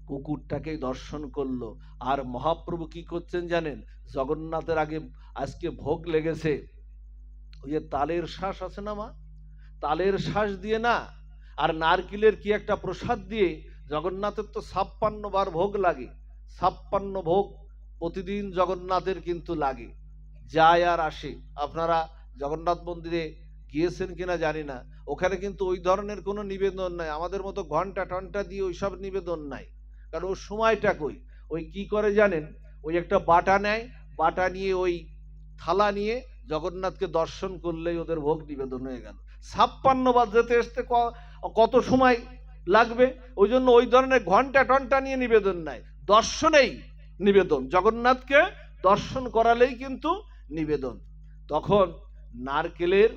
কুকুরটাকেই দর্শন করলো। আর মহাপ্রভু কি করছেন জানেন? জগন্নাথের আগে আজকে ভোগ লেগেছে, ওই যে তালের শ্বাস আছে না মা, তালের শ্বাস দিয়ে না, আর নারকেলের কি একটা প্রসাদ দিয়ে, জগন্নাথের তো 56 বার ভোগ লাগে। 56 ভোগ প্রতিদিন জগন্নাথের কিন্তু লাগে, যায় আর আসে। আপনারা জগন্নাথ মন্দিরে গিয়েছেন কিনা জানি না, ওখানে কিন্তু ওই ধরনের কোনো নিবেদন নাই। আমাদের মতো ঘন্টা টন্টা দিয়ে ওইসব নিবেদন নাই, কারণ ওর সময়টা কই। ওই কি করে জানেন? ওই একটা বাটা নেয়, বাটা নিয়ে ওই থালা নিয়ে জগন্নাথকে দর্শন করলেই ওদের ভোগ নিবেদন হয়ে গেল। 56 বার যেতে আসতে কত সময় লাগবে? ওই জন্য ওই ধরনের ঘন্টা টন্টা নিয়ে নিবেদন নাই, দর্শনেই নিবেদন। জগন্নাথকে দর্শন করালেই কিন্তু নিবেদন। তখন নারকেলের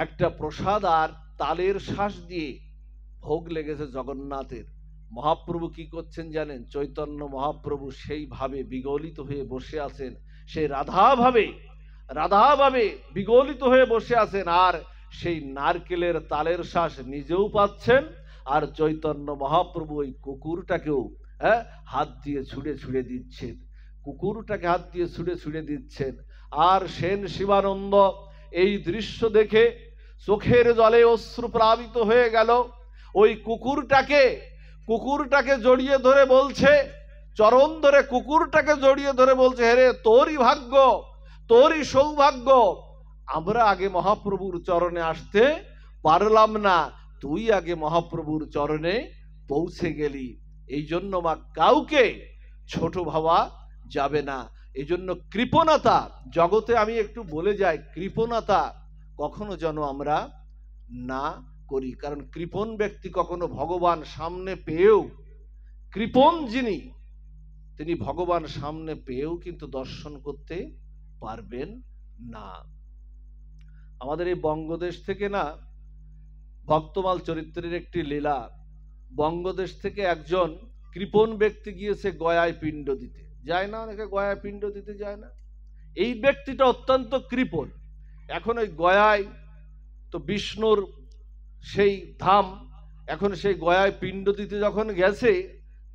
একটা প্রসাদ আর তালের শ্বাস দিয়ে ভোগ লেগেছে জগন্নাথের। মহাপ্রভু কি করছেন জানেন? চৈতন্য মহাপ্রভু সেইভাবে বিগলিত হয়ে বসে আছেন, সেই রাধাভাবে বিগলিত হয়ে বসে আছেন। আর সেই নারকেলের তালের শ্বাস নিজেও পাচ্ছেন, আর চৈতন্য মহাপ্রভু ওই কুকুরটাকেও হাত দিয়ে ছুঁড়ে দিচ্ছেন, কুকুরটাকে হাত দিয়ে ছুঁড়ে দিচ্ছেন। আর সেন শিবানন্দ এই দৃশ্য দেখে চোখের জলে অশ্রু প্লাবিত হয়ে গেল। ওই কুকুরটাকে জড়িয়ে ধরে বলছে, চরণ ধরে কুকুরটাকে জড়িয়ে ধরে বলছে, হেরে তোরই ভাগ্য, তোরই সৌভাগ্য, আমরা আগে মহাপ্রভুর চরণে আসতে পারলাম না, তুই আগে মহাপ্রভুর চরণে পৌঁছে গেলি। এই জন্য মা কাউকে ছোট ভাবা যাবে না। এই জন্য কৃপণতা জগতে, আমি একটু বলে যাই, কৃপণতা কখনো যেন আমরা না করি। কারণ কৃপণ ব্যক্তি কখনো ভগবান সামনে পেয়েও, কৃপণ যিনি, তিনি ভগবান সামনে পেয়েও কিন্তু দর্শন করতে পারবেন না। আমাদের এই বঙ্গদেশ থেকে না, ভক্তমাল চরিত্রের একটি লীলা, বঙ্গদেশ থেকে একজন কৃপণ ব্যক্তি গিয়েছে গয়ায় পিণ্ড দিতে। যায় না অনেকে গয়ায় পিণ্ড দিতে যায় না? এই ব্যক্তিটা অত্যন্ত কৃপণ। এখন ওই গয়ায় তো বিষ্ণুর সেই ধাম, এখন সেই গয়ায় পিণ্ড দিতে যখন গেছে,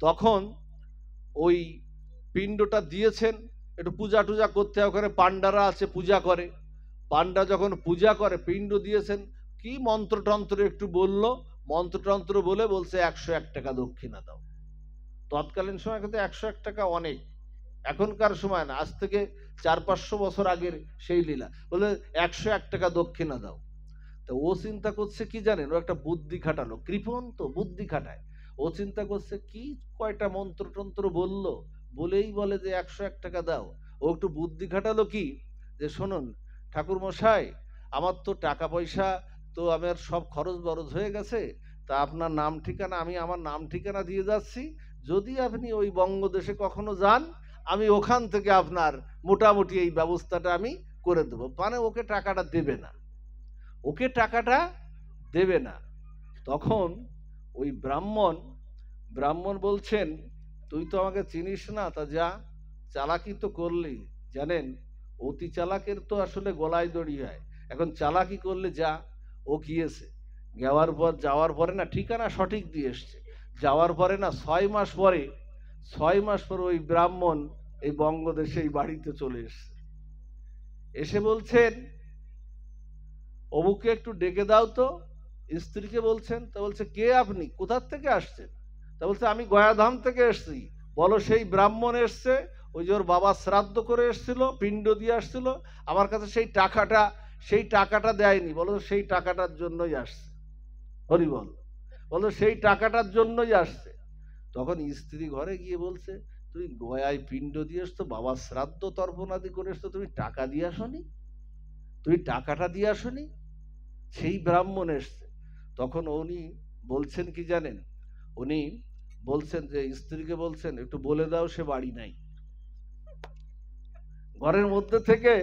তখন ওই পিণ্ডটা দিয়েছেন, একটু পূজা টুজা করতে, ওখানে পান্ডারা আছে পূজা করে। পান্ডা যখন পূজা করে, পিণ্ড দিয়েছেন, কি মন্ত্রতন্ত্র একটু বললো, মন্ত্রতন্ত্র বলে বলছে 101 টাকা দক্ষিণা দাও। তৎকালীন সময় কিন্তু 101 টাকা অনেক, এখনকার সময় না, আজ থেকে 400-500 বছর আগের সেই লীলা। বলে 101 টাকা দক্ষিণা দাও। তো ও চিন্তা করছে কি জানেন, ও একটা বুদ্ধি খাটালো, কৃপণ তো বুদ্ধি খাটায়। ও চিন্তা করছে কি কয়টা মন্ত্রতন্ত্র বললো, বলেই বলে যে 101 টাকা দাও। ও একটু বুদ্ধি খাটালো কি, যে শুনুন ঠাকুর মশাই, আমার তো টাকা পয়সা তো আমার সব খরচ বরচ হয়ে গেছে, তা আপনার নাম ঠিকানা, আমি আমার নাম ঠিকানা দিয়ে যাচ্ছি, যদি আপনি ওই বঙ্গদেশে কখনো যান, আমি ওখান থেকে আপনার মোটামুটি এই ব্যবস্থাটা আমি করে দেবো। মানে ওকে টাকাটা দেবে না, ওকে টাকাটা দেবে না। তখন ওই ব্রাহ্মণ বলছেন, তুই তো আমাকে চিনিস না, তা যা, চালাকি তো করলি। জানেন, অতি চালাকের তো আসলে গলায় দড়ি হয়। এখন চালাকি করলে যা। ও গিয়েছে, যাওয়ার পরে না ঠিকানা সঠিক দিয়ে এসছে। যাওয়ার পরে না 6 মাস পরে ওই ব্রাহ্মণ এই বঙ্গদেশে এই বাড়িতে চলে এসছে। এসে বলছেন, অমুককে একটু ডেকে দাও তো। স্ত্রীকে বলছেন। তা বলছে, কে আপনি, কোথার থেকে আসছেন? তা বলছে, আমি গয়াধাম থেকে এসছি। বলো, সেই ব্রাহ্মণ এসছে, ওই যে ওর বাবা শ্রাদ্ধ করে এসছিল, পিণ্ড দিয়ে আসছিল, আমার কাছে সেই টাকাটা দেয়নি। বলো, সেই টাকাটার জন্যই আসছে। হরি বল। বলো, সেই টাকাটার জন্যই আসছে। তখন স্ত্রী ঘরে গিয়ে বলছে, তুমি গয়ায় পিণ্ড দিয়ে এসছো, বাবার শ্রাদ্ধ তর্পণাদি করে এসছো, তুমি টাকা দিয়ে আসনি, তুমি টাকাটা দিয়ে আসনি। সেই ব্রাহ্মণ এসছে। তখন উনি বলছেন কি জানেন, উনি বলছেন যে, স্ত্রীকে বলছেন, একটু বলে দাও সে বাড়ি নাই। ঘরের মধ্যে থেকে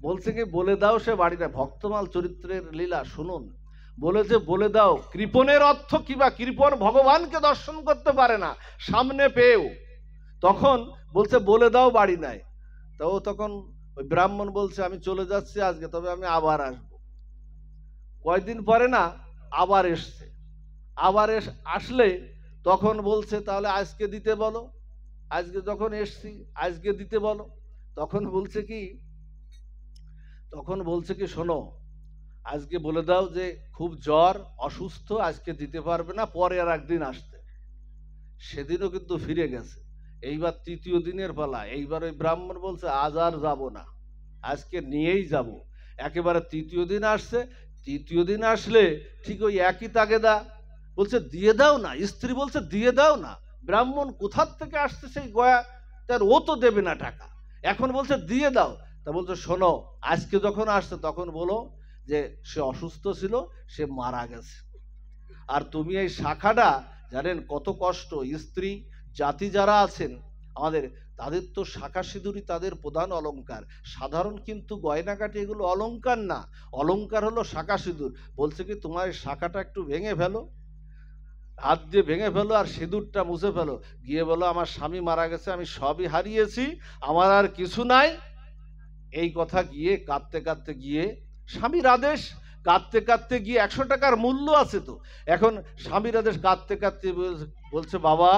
বলছে কি, বলে দাও সে বাড়ি নাই। ভক্তমাল চরিত্রের লীলা শুনুন। বলেছে, বলে দাও। কৃপণের অর্থ কি, বা কৃপণ ভগবানকে দর্শন করতে পারে না সামনে পেয়েও। তখন বলছে, বলে দাও বাড়ি নাই। তো তখন ওই ব্রাহ্মণ বলছে, আমি চলে যাচ্ছি আজকে, তবে আমি আবার আসবো। কয়দিন পরে না আবার এসছে। আসলে তখন বলছে, তাহলে আজকে দিতে বলো। আজকে যখন এসছি, আজকে দিতে বলো। তখন বলছে কি, শোনো, আজকে বলে দাও যে খুব জ্বর, অসুস্থ, আজকে দিতে পারবে না, পরে আর একদিন আসতে। সেদিনও কিন্তু ফিরে গেছে। এইবার 3য় দিনের পালা। এইবার ওই ব্রাহ্মণ বলছে, আজ আর যাবো না, আজকে নিয়েই যাব। একেবারে 3য় দিন আসছে। 3য় দিন আসলে ঠিক ওই একই তাগেদা, বলছে, দিয়ে দাও না। স্ত্রী বলছে, দিয়ে দাও না। ব্রাহ্মণ কোথার থেকে আসছে সেই গয়া, তার ও তো দেবে না টাকা। এখন বলছে, দিয়ে দাও। তা বলছে, শোনো, আজকে যখন আসছে তখন বলো যে সে অসুস্থ ছিল, সে মারা গেছে। আর তুমি এই শাখাটা, জানেন কত কষ্ট। স্ত্রী জাতি যারা আছেন আমাদের, তাদের তো শাখা সিঁদুরই তাদের প্রধান অলংকার। সাধারণ কিন্তু গয়নাকাটি এগুলো অলংকার না, অলংকার হলো শাখা সিঁদুর। বলছে কি, তোমার শাখাটা একটু ভেঙে ফেলো, হাত দিয়ে ভেঙে ফেলো, আর সিঁদুরটা মুছে ফেলো। গিয়ে বলো, আমার স্বামী মারা গেছে, আমি সবই হারিয়েছি, আমার আর কিছু নাই। এই কথা গিয়ে কাঁদতে কাঁদতে গিয়ে, স্বামীর আদেশ, কাঁদতে কাঁদতে গিয়ে 100 টাকার মূল্য আছে তো। এখন স্বামীর আদেশ, কাঁদতে কাঁদতে বলছে, বাবা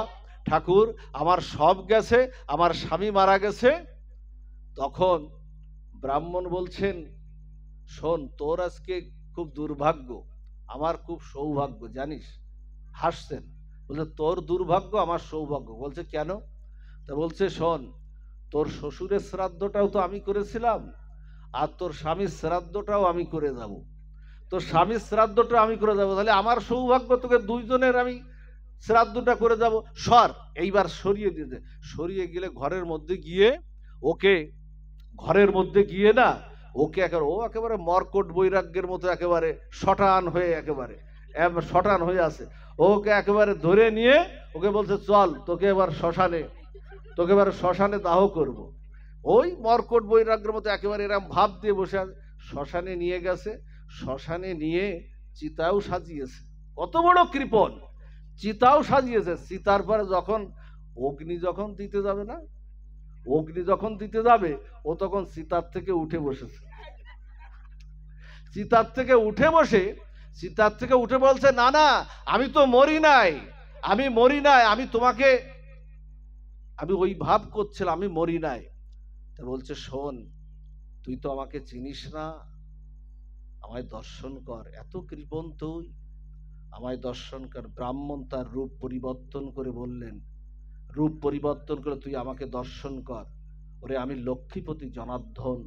ঠাকুর, আমার সব গেছে, আমার স্বামী মারা গেছে। তখন ব্রাহ্মণ বলছেন, শোন, তোর আজকে খুব দুর্ভাগ্য, আমার খুব সৌভাগ্য, জানিস। হাসছেন। বলছে, তোর দুর্ভাগ্য, আমার সৌভাগ্য। বলছে, কেন? তা বলছে, শোন, তোর শ্বশুরের শ্রাদ্ধটাও তো আমি করেছিলাম, আর তোর স্বামীর শ্রাদ্ধটাও আমি করে যাব। তোর স্বামীর শ্রাদ্ধটা আমি করে যাব, তাহলে আমার সৌভাগ্য, তোকে দুইজনের আমি শ্রাদ্ধটা করে যাব। সর, এইবার সরিয়ে দিতে। সরিয়ে গেলে ঘরের মধ্যে গিয়ে না, ও একেবারে মর্কট বৈরাগ্যের মতো একেবারে শটান হয়ে আছে। ওকে একেবারে ধরে নিয়ে ওকে বলছে, চল, তোকে এবার শ্মশানে দাহ করব। ওই মর্কট বৈরাগ্যের মতো একেবারে এরকম ভাব দিয়ে বসে আছে। শ্মশানে নিয়ে গেছে। শ্মশানে নিয়ে চিতাও সাজিয়েছে। কত বড় কৃপণ! চিতাও সাজিয়েছে। চিতার পরে অগ্নি যখন দিতে যাবে, ও তখন চিতার থেকে উঠে বসেছে। চিতার থেকে উঠে বলছে, না না, আমি তো মরি নাই, আমি ওই ভাব করছিলাম, আমি মরি নাই। তা বলছে, শোন, তুই তো আমাকে চিনিস না, আমায় দর্শন কর। এত কৃপণ তুই, আমায় দর্শন কর। ব্রাহ্মণ তার রূপ পরিবর্তন করে বললেন, তুই আমাকে দর্শন কর। ওরে, আমি লক্ষ্মীপতি জনার্দন,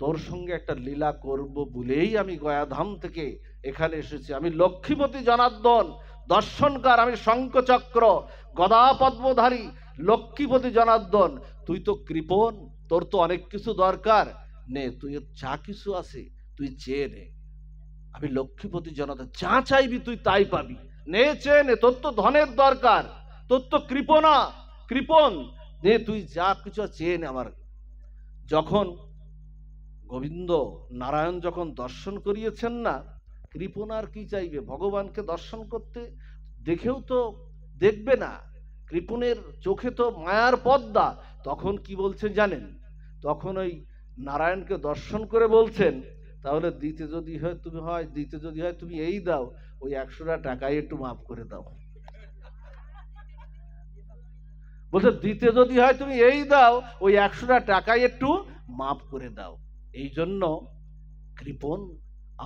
তোর সঙ্গে একটা লীলা করব বলেই আমি গয়াধাম থেকে এখানে এসেছি। আমি লক্ষ্মীপতি জনার্দন, দর্শন কর। আমি শঙ্খচক্র গদা পদ্মধারী লক্ষ্মীপতি জনার্দন। তুই তো কৃপণ, তোর তো অনেক কিছু দরকার, নে, তুই যা কিছু আছে তুই চেয়ে নে। আমি লক্ষ্মীপতি জনার্দন, যা চাইবি তুই তাই পাবি, নে, চেয়ে নে, তোর তো ধনের দরকার। তোর তো কৃপণা, কৃপণ, দে তুই যা কিছু চেয়ে নে আমার। যখন গোবিন্দ নারায়ণ যখন দর্শন করিয়েছেন না, কৃপণ আর কি চাইবে? ভগবানকে দর্শন করতে দেখেও তো দেখবে না, কৃপণের চোখে তো মায়ার পদ্মা। তখন কি বলছেন জানেন? তখন ওই নারায়ণকে দর্শন করে বলছেন, তাহলে দিতে যদি হয় তুমি এই দাও, ওই 100টা টাকাই একটু মাফ করে দাও। বলছে দিতে যদি হয় তুমি এই দাও, ওই 100টা টাকাই একটু মাফ করে দাও। এই জন্য কৃপণ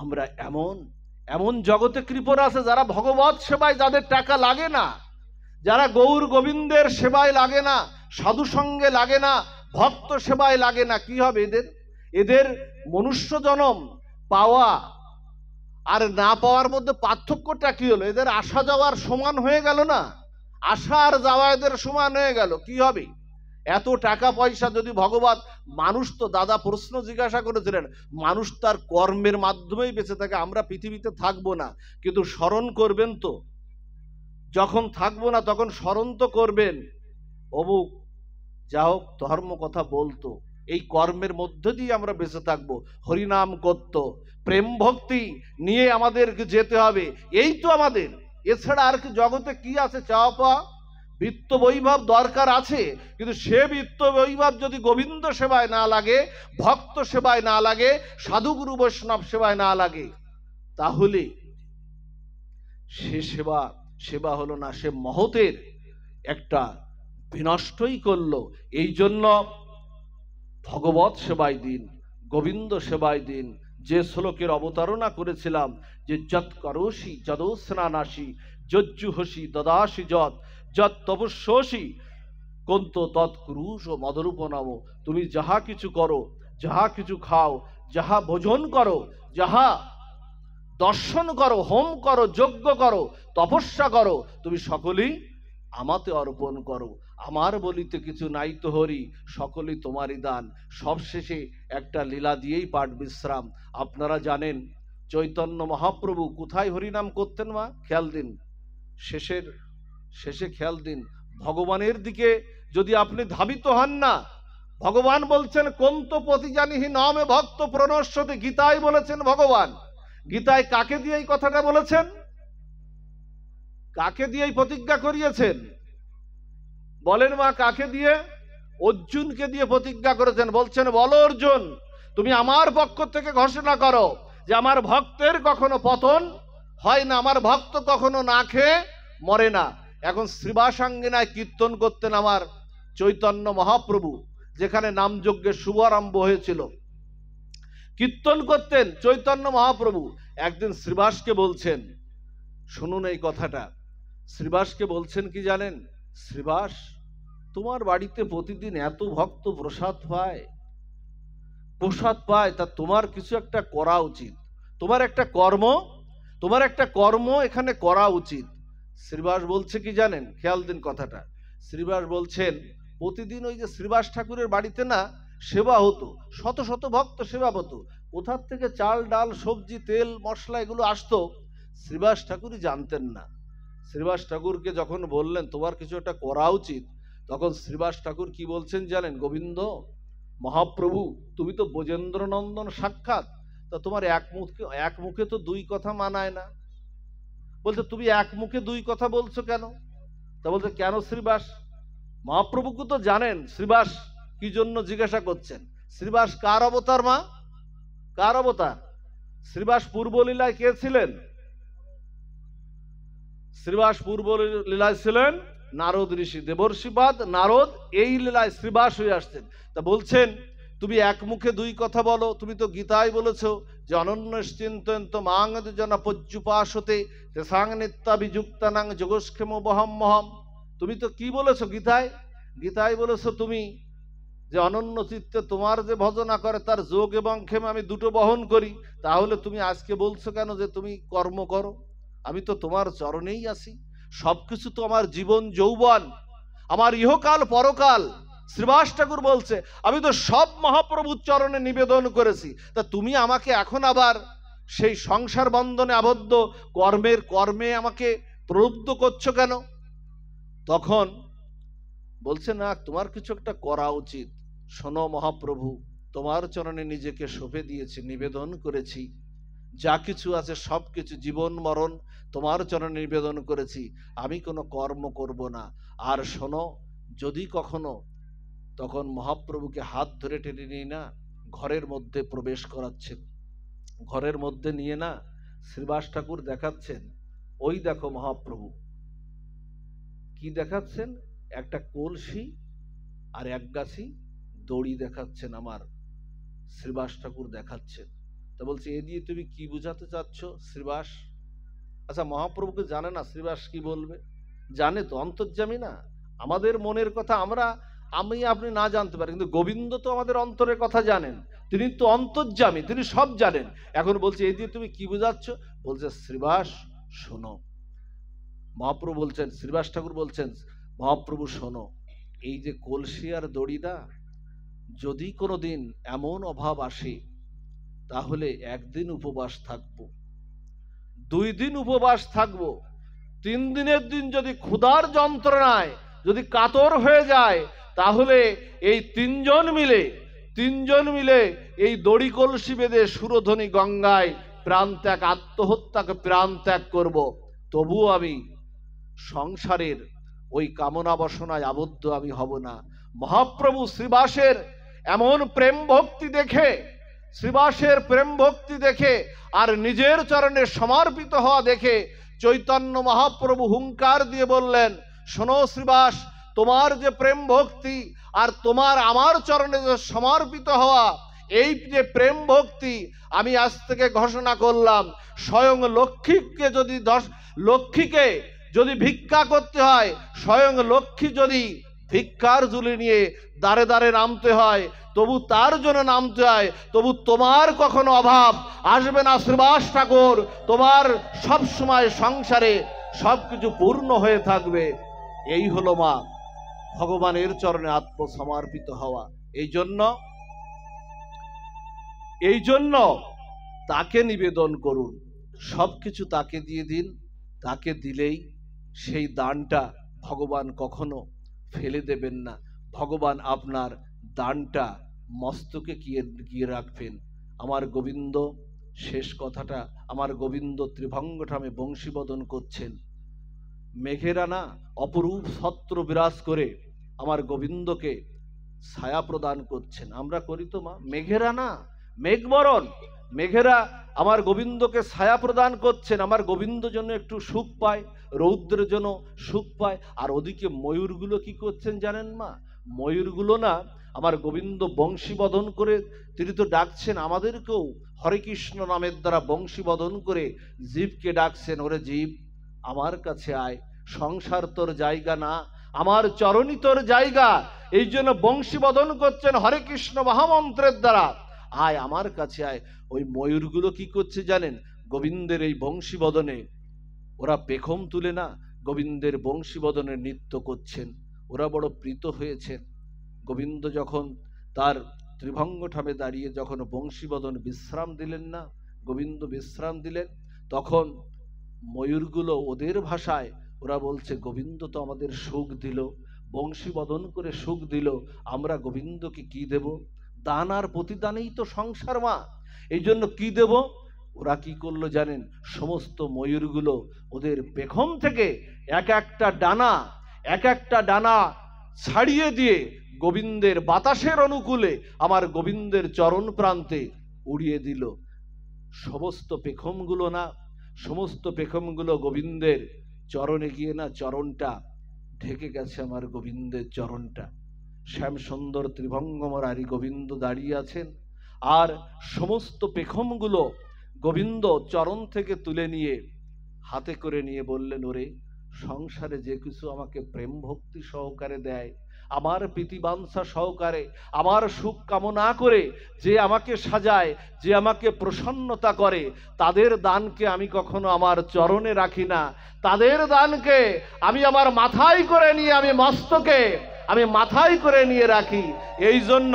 আমরা এমন এমন জগতে কৃপণ আছে যারা ভগবত সেবায় যাদের টাকা লাগে না, যারা গৌর গোবিন্দের সেবায় লাগে না, সাধু সঙ্গে লাগে না, ভক্ত সেবায় লাগে না, কি হবে এদের? এদের মনুষ্য জনম পাওয়া আর না পাওয়ার মধ্যে পার্থক্যটা কি হলো? এদের আসা যাওয়ার সমান হয়ে গেল না? আসা আর যাওয়া এদের সমান হয়ে গেল, কি হবে? এত টাকা পয়সা যদি ভগবান, মানুষ তো দাদা প্রশ্ন জিজ্ঞাসা করেছিলেন, মানুষ তার কর্মের মাধ্যমেই বেঁচে থাকে। আমরা পৃথিবীতে থাকবো না, কিন্তু স্মরণ করবেন তো, যখন থাকবো না তখন স্মরণ তো করবেন, অমুক যা হোক ধর্ম কথা বলতো। এই কর্মের মধ্যে দিয়ে আমরা বেঁচে থাকবো, হরিনাম করত, প্রেম ভক্তি নিয়ে আমাদেরকে যেতে হবে, এই তো আমাদের। এছাড়া আর কি জগতে কি আছে? চাওয়া পাওয়া, বিত্ত বৈভব দরকার আছে, কিন্তু সে বিত্ত বৈভব যদি গোবিন্দ সেবায় না লাগে, ভক্ত সেবায় না লাগে, সাধুগুরু বৈষ্ণব সেবায় না লাগে, তাহলে সে সেবা হলো না, সে মহতের একটা বিনষ্টই করলো। এই জন্য ভগবত সেবায় দিন, গোবিন্দ সেবায় দিন। যে শ্লোকের অবতারণা করেছিলাম, যে যৎ করোষি যদোস্নানাসি যজ্জুহসি দদাসি যৎ তপস্যসি কন্ত তৎকুরুষ ও মদরূপ নম। তুমি যাহা কিছু করো, যাহা কিছু খাও, যাহা ভোজন করো, যাহা দর্শন করো, হোম করো, যজ্ঞ করো, তপস্যা করো, তুমি সকলেই আমাতে অর্পণ করো। আমার বলিতে কিছু নাই তো হরি, সকলেই তোমারই দান। সবশেষে একটা লীলা দিয়েই পাঠ বিশ্রাম। আপনারা জানেন চৈতন্য মহাপ্রভু কোথায় হরিনাম করতেন? মা খেয়াল দিন, শেষে খেয়াল দিন, ভগবানের দিকে যদি আপনি ধাবিত হন না, ভগবান বলছেন কন্ত প্রতিজানিহি নামে ভক্ত প্রণশ্যতে, গীতায় বলেছেন ভগবান। গীতায় কাকে দিয়ে এই কথাটা বলেছেন? কাকে দিয়ে এই প্রতিজ্ঞা করিয়েছেন? বলেন মা, কাকে দিয়ে? অর্জুনকে দিয়ে প্রতিজ্ঞা করেছেন। বলছেন, বলো অর্জুন, তুমি আমার পক্ষ থেকে ঘোষণা করো যে আমার ভক্তের কখনো পতন হয় না, আমার ভক্ত কখনো না খেয়ে মরে না। এখন শ্রীবাসাঙ্গিনায় কীর্তন করতেন আমার চৈতন্য মহাপ্রভু, যেখানে নামযজ্ঞের শুভারম্ভ হয়েছিল, কীর্তন করতেন চৈতন্য মহাপ্রভু। একদিন শ্রীবাসকে বলছেন, শুনুন এই কথাটা, শ্রীবাসকে বলছেন কি জানেন? শ্রীবাস, তোমার বাড়িতে প্রতিদিন এত ভক্ত প্রসাদ পায়, তা তোমার কিছু একটা করা উচিত, তোমার একটা কর্ম এখানে করা উচিত। শ্রীবাস বলছে কি জানেন? খেয়াল দিন কথাটা। শ্রীবাস বলছেন, প্রতিদিন ওই যে শ্রীবাস ঠাকুরের বাড়িতে না সেবা হতো, শত শত ভক্ত সেবা হতো, কোথার থেকে চাল ডাল সবজি তেল মশলা এগুলো আসতো, শ্রীবাস ঠাকুরই জানতেন না। শ্রীবাস ঠাকুরকে যখন বললেন তোমার কিছু একটা করা উচিত, তখন শ্রীবাস ঠাকুর কি বলছেন জানেন? গোবিন্দ মহাপ্রভু, তুমি তো ব্রজেন্দ্র নন্দন সাক্ষাৎ, তা তোমার এক মুখে তো দুই কথা মানায় না। বলছে, তুমি এক মুখে দুই কথা বলছো কেন? তা বলছে, কেন শ্রীবাস? মহাপ্রভুকে তো জানেন শ্রীবাস কি জন্য জিজ্ঞাসা করছেন। শ্রীবাস কার অবতার মা? কার অবতার? শ্রীবাস পূর্বলীলায় কে ছিলেন? শ্রীবাস পূর্বলীলায় ছিলেন নারদ ঋষি, দেবর্ষিপাদ নারদ, এই লীলায় শ্রীবাস হয়ে আসছেন। তা বলছেন, তুমি এক মুখে দুই কথা বলো। তুমি তো গীতায় বলেছো যে অনন্যশ্চিন্তয়ন্ত মাং জন পজ্জুপাসতে তেসাং নিত্যাভিযুক্তানাং যোগক্ষেম বহম। তুমি তো কি বলেছো গীতায় বলেছো তুমি যে অনন্য চিত্তে তোমার যে ভজনা করে তার যোগ এবং ক্ষেম আমি দুটো বহন করি। তাহলে তুমি আজকে বলছো কেন যে তুমি কর্ম করো? আমি তো তোমার চরণেই আছি, সবকিছু তো আমার জীবন যৌবন, আমার ইহকাল পরকাল। শ্রীবাস ঠাকুর বলছে, আমি তো সব মহাপ্রভুর চরণে নিবেদন করেছি, তা তুমি আমাকে এখন আবার সেই সংসার বন্ধনে আবদ্ধ কর্মে আমাকে প্রলুব্ধ করছো কেন? তখন বলছে, না, তোমার কিছু একটা করা উচিত। শোনো মহাপ্রভু, তোমার চরণে নিজেকে সঁপে দিয়েছি, নিবেদন করেছি, যা কিছু আছে সব কিছু, জীবন মরণ তোমার চরণে নিবেদন করেছি, আমি কোনো কর্ম করব না। আর শোনো, যদি কখনো, তখন মহাপ্রভুকে হাত ধরে টেনে নিয়ে না ঘরের মধ্যে প্রবেশ করাচ্ছেন। ঘরের মধ্যে নিয়ে না শ্রীবাস ঠাকুর দেখাচ্ছেন, ওই দেখো মহাপ্রভু কি দেখাচ্ছেন, একটা কলসি আর এক গাছি দড়ি দেখাচ্ছেন, আমার শ্রীবাস ঠাকুর দেখাচ্ছেন। তা বলছে, এ দিয়ে তুমি কি বুঝাতে চাচ্ছ শ্রীবাস? আচ্ছা, মহাপ্রভুকে জানে না শ্রীবাস কি বলবে? জানে তো, অন্তর্যামী না। আমাদের মনের কথা আমি আপনি না জানতে পারি, কিন্তু গোবিন্দ তো আমাদের অন্তরের কথা জানেন, তিনি তো অন্তর্যামী, তিনি সব জানেন। এখন বলছে, এই দিয়ে তুমি কি বুঝাচ্ছ? বলছে, শ্রীবাস শোনো। মহাপ্রভু বলছেন, শ্রীবাস ঠাকুর বলছেন, মহাপ্রভু শোনো, এই যে কলসি আর দড়িটা, যদি কোনোদিন এমন অভাব আসে, তাহলে একদিন উপবাস থাকবো, 2 দিন উপবাস থাকবো, 3 দিনের দিন যদি ক্ষুধার যন্ত্রণায় যদি কাতর হয়ে যায়, তাহলে এই তিনজন মিলে এই দড়ি কলসি বেঁধে সুরধ্বনি গঙ্গায় প্রাণ ত্যাগ, আত্মহত্যাকে প্রাণ ত্যাগ করব। তবুও আমি সংসারের ওই কামনা বাসনায় আবদ্ধ আমি হব না। মহাপ্রভু শ্রীবাসের এমন প্রেম ভক্তি দেখে আর নিজের চরণে সমর্পিত হওয়া দেখে চৈতন্য মহাপ্রভু হুঙ্কার দিয়ে বললেন, শোনো শ্রীবাস, তোমার যে প্রেম ভক্তি আর তোমার আমার চরণে যে সমর্পিত হওয়া, এই যে প্রেম ভক্তি আমি আজ থেকে ঘোষণা করলাম, স্বয়ং লক্ষ্মীকে যদি ভিক্ষা করতে হয়, স্বয়ং লক্ষ্মী যদি ভিক্ষার ঝুলি নিয়ে দাঁড়ে দাঁড়ে নামতে হয়, তবু তার জন্য নামতে হয়, তবু তোমার কখনো অভাব আসবে না শ্রীবাস ঠাকুর, তোমার সব সময় সংসারে সবকিছু পূর্ণ হয়ে থাকবে। এই হলো মা ভগবানের চরণে আত্মসমর্পিত হওয়া। এই জন্য তাকে নিবেদন করুন, সবকিছু তাকে দিয়ে দিন। তাকে দিলেই সেই দানটা ভগবান কখনো ফেলে দেবেন না। ভগবান আপনার দানটা মস্তকে গিয়ে রাখবেন। আমার গোবিন্দ, শেষ কথাটা, আমার গোবিন্দ ত্রিভঙ্গঠামে বংশীবদন করছেন, মেঘেরা না অপরূপ ছত্র বিরাজ করে আমার গোবিন্দকে ছায়া প্রদান করছেন। আমরা করি তো মা, মেঘেরা না, মেঘবরণ, মেঘেরা আমার গোবিন্দকে ছায়া প্রদান করছেন, আমার গোবিন্দ যেন একটু সুখ পায়, রৌদ্রের জন্য সুখ পায়। আর ওদিকে ময়ূরগুলো কি করছেন জানেন মা? ময়ূরগুলো না আমার গোবিন্দ বংশীবদন করে, তিনি তো ডাকছেন আমাদেরকেও হরে কৃষ্ণ নামের দ্বারা বংশীবদন করে জীবকে ডাকছেন, ওরে জীব আমার কাছে আয়, সংসার তোর জায়গা না, আমার চরণই তোর জায়গা। এই জন্য বংশীবদন করছেন হরে কৃষ্ণ মহামন্ত্রের দ্বারা, আয় আমার কাছে আয়। ওই ময়ূরগুলো কি করছে জানেন? গোবিন্দের এই বংশীবদনে ওরা পেখম তুলে না গোবিন্দের বংশীবদনে নৃত্য করছেন, ওরা বড় প্রীত হয়েছেন। গোবিন্দ যখন তার ত্রিভঙ্গঠামে দাঁড়িয়ে যখন বংশীবদন বিশ্রাম দিলেন না, গোবিন্দ বিশ্রাম দিলেন, তখন ময়ূরগুলো ওদের ভাষায় ওরা বলছে, গোবিন্দ তো আমাদের সুখ দিল, বংশীবদন করে সুখ দিল, আমরা গোবিন্দকে কি দেব? দান আর প্রতিদানেই তো সংসার মা, এই জন্য কি দেব? ওরা কি করলো জানেন? সমস্ত ময়ূরগুলো ওদের পেখম থেকে এক একটা ডানা ছাড়িয়ে দিয়ে গোবিন্দের বাতাসের অনুকূলে আমার গোবিন্দের চরণ প্রান্তে উড়িয়ে দিল। সমস্ত পেখমগুলো গোবিন্দের চরণে গিয়ে না চরণটা ঢেকে গেছে, আমার গোবিন্দের চরণটা। শ্যাম সুন্দর ত্রিভঙ্গমরারি গোবিন্দ দাঁড়িয়ে আছেন, আর সমস্ত পেখমগুলো গোবিন্দ চরণ থেকে তুলে নিয়ে হাতে করে নিয়ে বললেন, ওরে সংসারে যে কিছু আমাকে প্রেম ভক্তি সহকারে দেয়, আমার প্রীতিবাঞ্ছা সহকারে, আমার সুখ কামনা করে যে আমাকে সাজায়, যে আমাকে প্রসন্নতা করে, তাদের দানকে আমি কখনো আমার চরণে রাখি না। তাদের দানকে আমি আমার মাথায় করে নিয়ে, আমি মাথায় করে নিয়ে রাখি। এই জন্য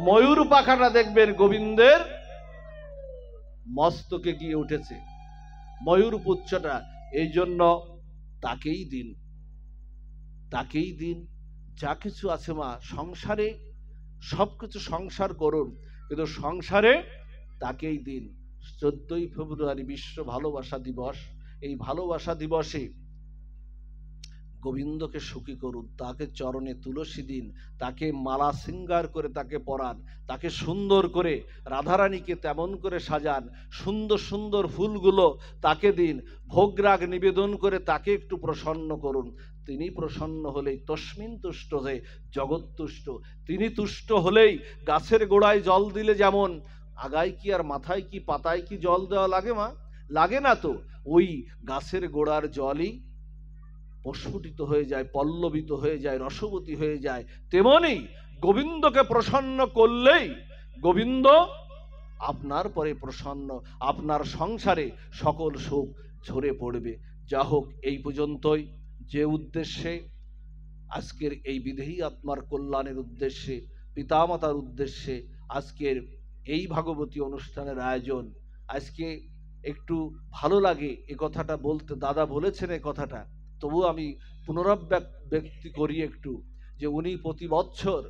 ময়ূর পাখাটা দেখবেন গোবিন্দের মস্তকে গিয়ে উঠেছে, ময়ূর পুচ্ছটা। এই জন্য তাকেই দিন, তাকেই দিন। যা কিছু আছে মা সংসারে, সবকিছু সংসার করুন, কিন্তু সংসারে তাকেই দিন। 14ই ফেব্রুয়ারি বিশ্ব ভালোবাসা দিবস। এই ভালোবাসা দিবসে গোবিন্দকে সুখী করুন, তাকে চরণে তুলসী দিন, তাকে মালা শৃঙ্গার করে তাকে পরান, তাকে সুন্দর করে রাধারানীকে তেমন করে সাজান, সুন্দর সুন্দর ফুলগুলো তাকে দিন, ভোগরাগ নিবেদন করে তাকে একটু প্রসন্ন করুন। তিনি প্রসন্ন হলেই তস্মিন তুষ্ট হয়ে জগৎ তুষ্ট। তিনি তুষ্ট হলেই গাছের গোড়ায় জল দিলে যেমন আগায় কি আর মাথায় কি পাতায় কি জল দেওয়া লাগে মা? লাগে না তো। ওই গাছের গোড়ার জলই প্রস্ফুটিত হয়ে যায়, পল্লবিত হয়ে যায়, রসবতী হয়ে যায়। তেমনি গোবিন্দকে প্রসন্ন করলেই গোবিন্দ আপনার পরে প্রসন্ন, আপনার সংসারে সকল সুখ ঝরে পড়বে। যা হোক, এই পর্যন্তই। যে উদ্দেশ্যে আজকের এই বিদেহী আত্মার কল্যাণের উদ্দেশ্যে, পিতামাতার উদ্দেশ্যে আজকের এই ভাগবতী অনুষ্ঠানের আয়োজন, আজকে একটু ভালো লাগে এ কথাটা বলতে, দাদা বলেছেন এ কথাটা, তবু আমি পুনরাবৃত্তি করি একটু, যে উনি প্রতি বছর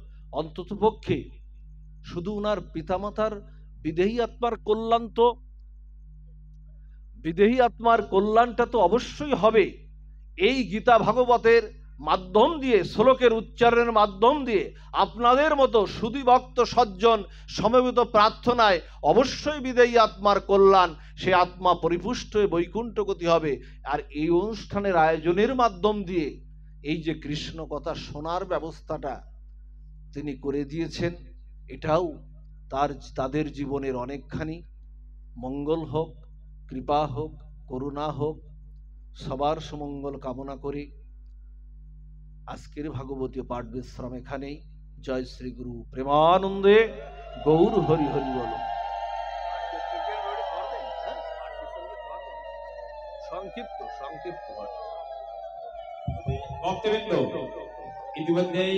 অন্ততপক্ষে শুধু উনার পিতামাতার বিদেহী আত্মার কল্যাণ, তো বিদেহী আত্মার কল্যাণটা তো অবশ্যই হবে এই গীতা ভাগবতের মাধ্যম দিয়ে, শ্লোকের উচ্চারণের মাধ্যম দিয়ে আপনাদের মতো সুধী ভক্ত সজ্জন সমবেত প্রার্থনায় অবশ্যই বিদেহী আত্মার কল্যাণ, সে আত্মা পরিপুষ্ট হয়ে বৈকুণ্ঠ গতি হবে। আর এই অনুষ্ঠানের আয়োজনের মাধ্যম দিয়ে এই যে কৃষ্ণ কথা শোনার ব্যবস্থাটা তিনি করে দিয়েছেন, এটাও তাদের জীবনের অনেকখানি মঙ্গল হোক, কৃপা হোক, করুণা হোক, সবার সুমঙ্গল কামনা করে আজকের ভাগবতীয় পাঠ বিশ্রাম এখানেই। জয় শ্রী গুরু প্রেমানন্দে গৌর হরি হরি বল। সংক্ষিপ্ত সংক্ষিপ্ত ভক্তবৃন্দ ইতিমধ্যেই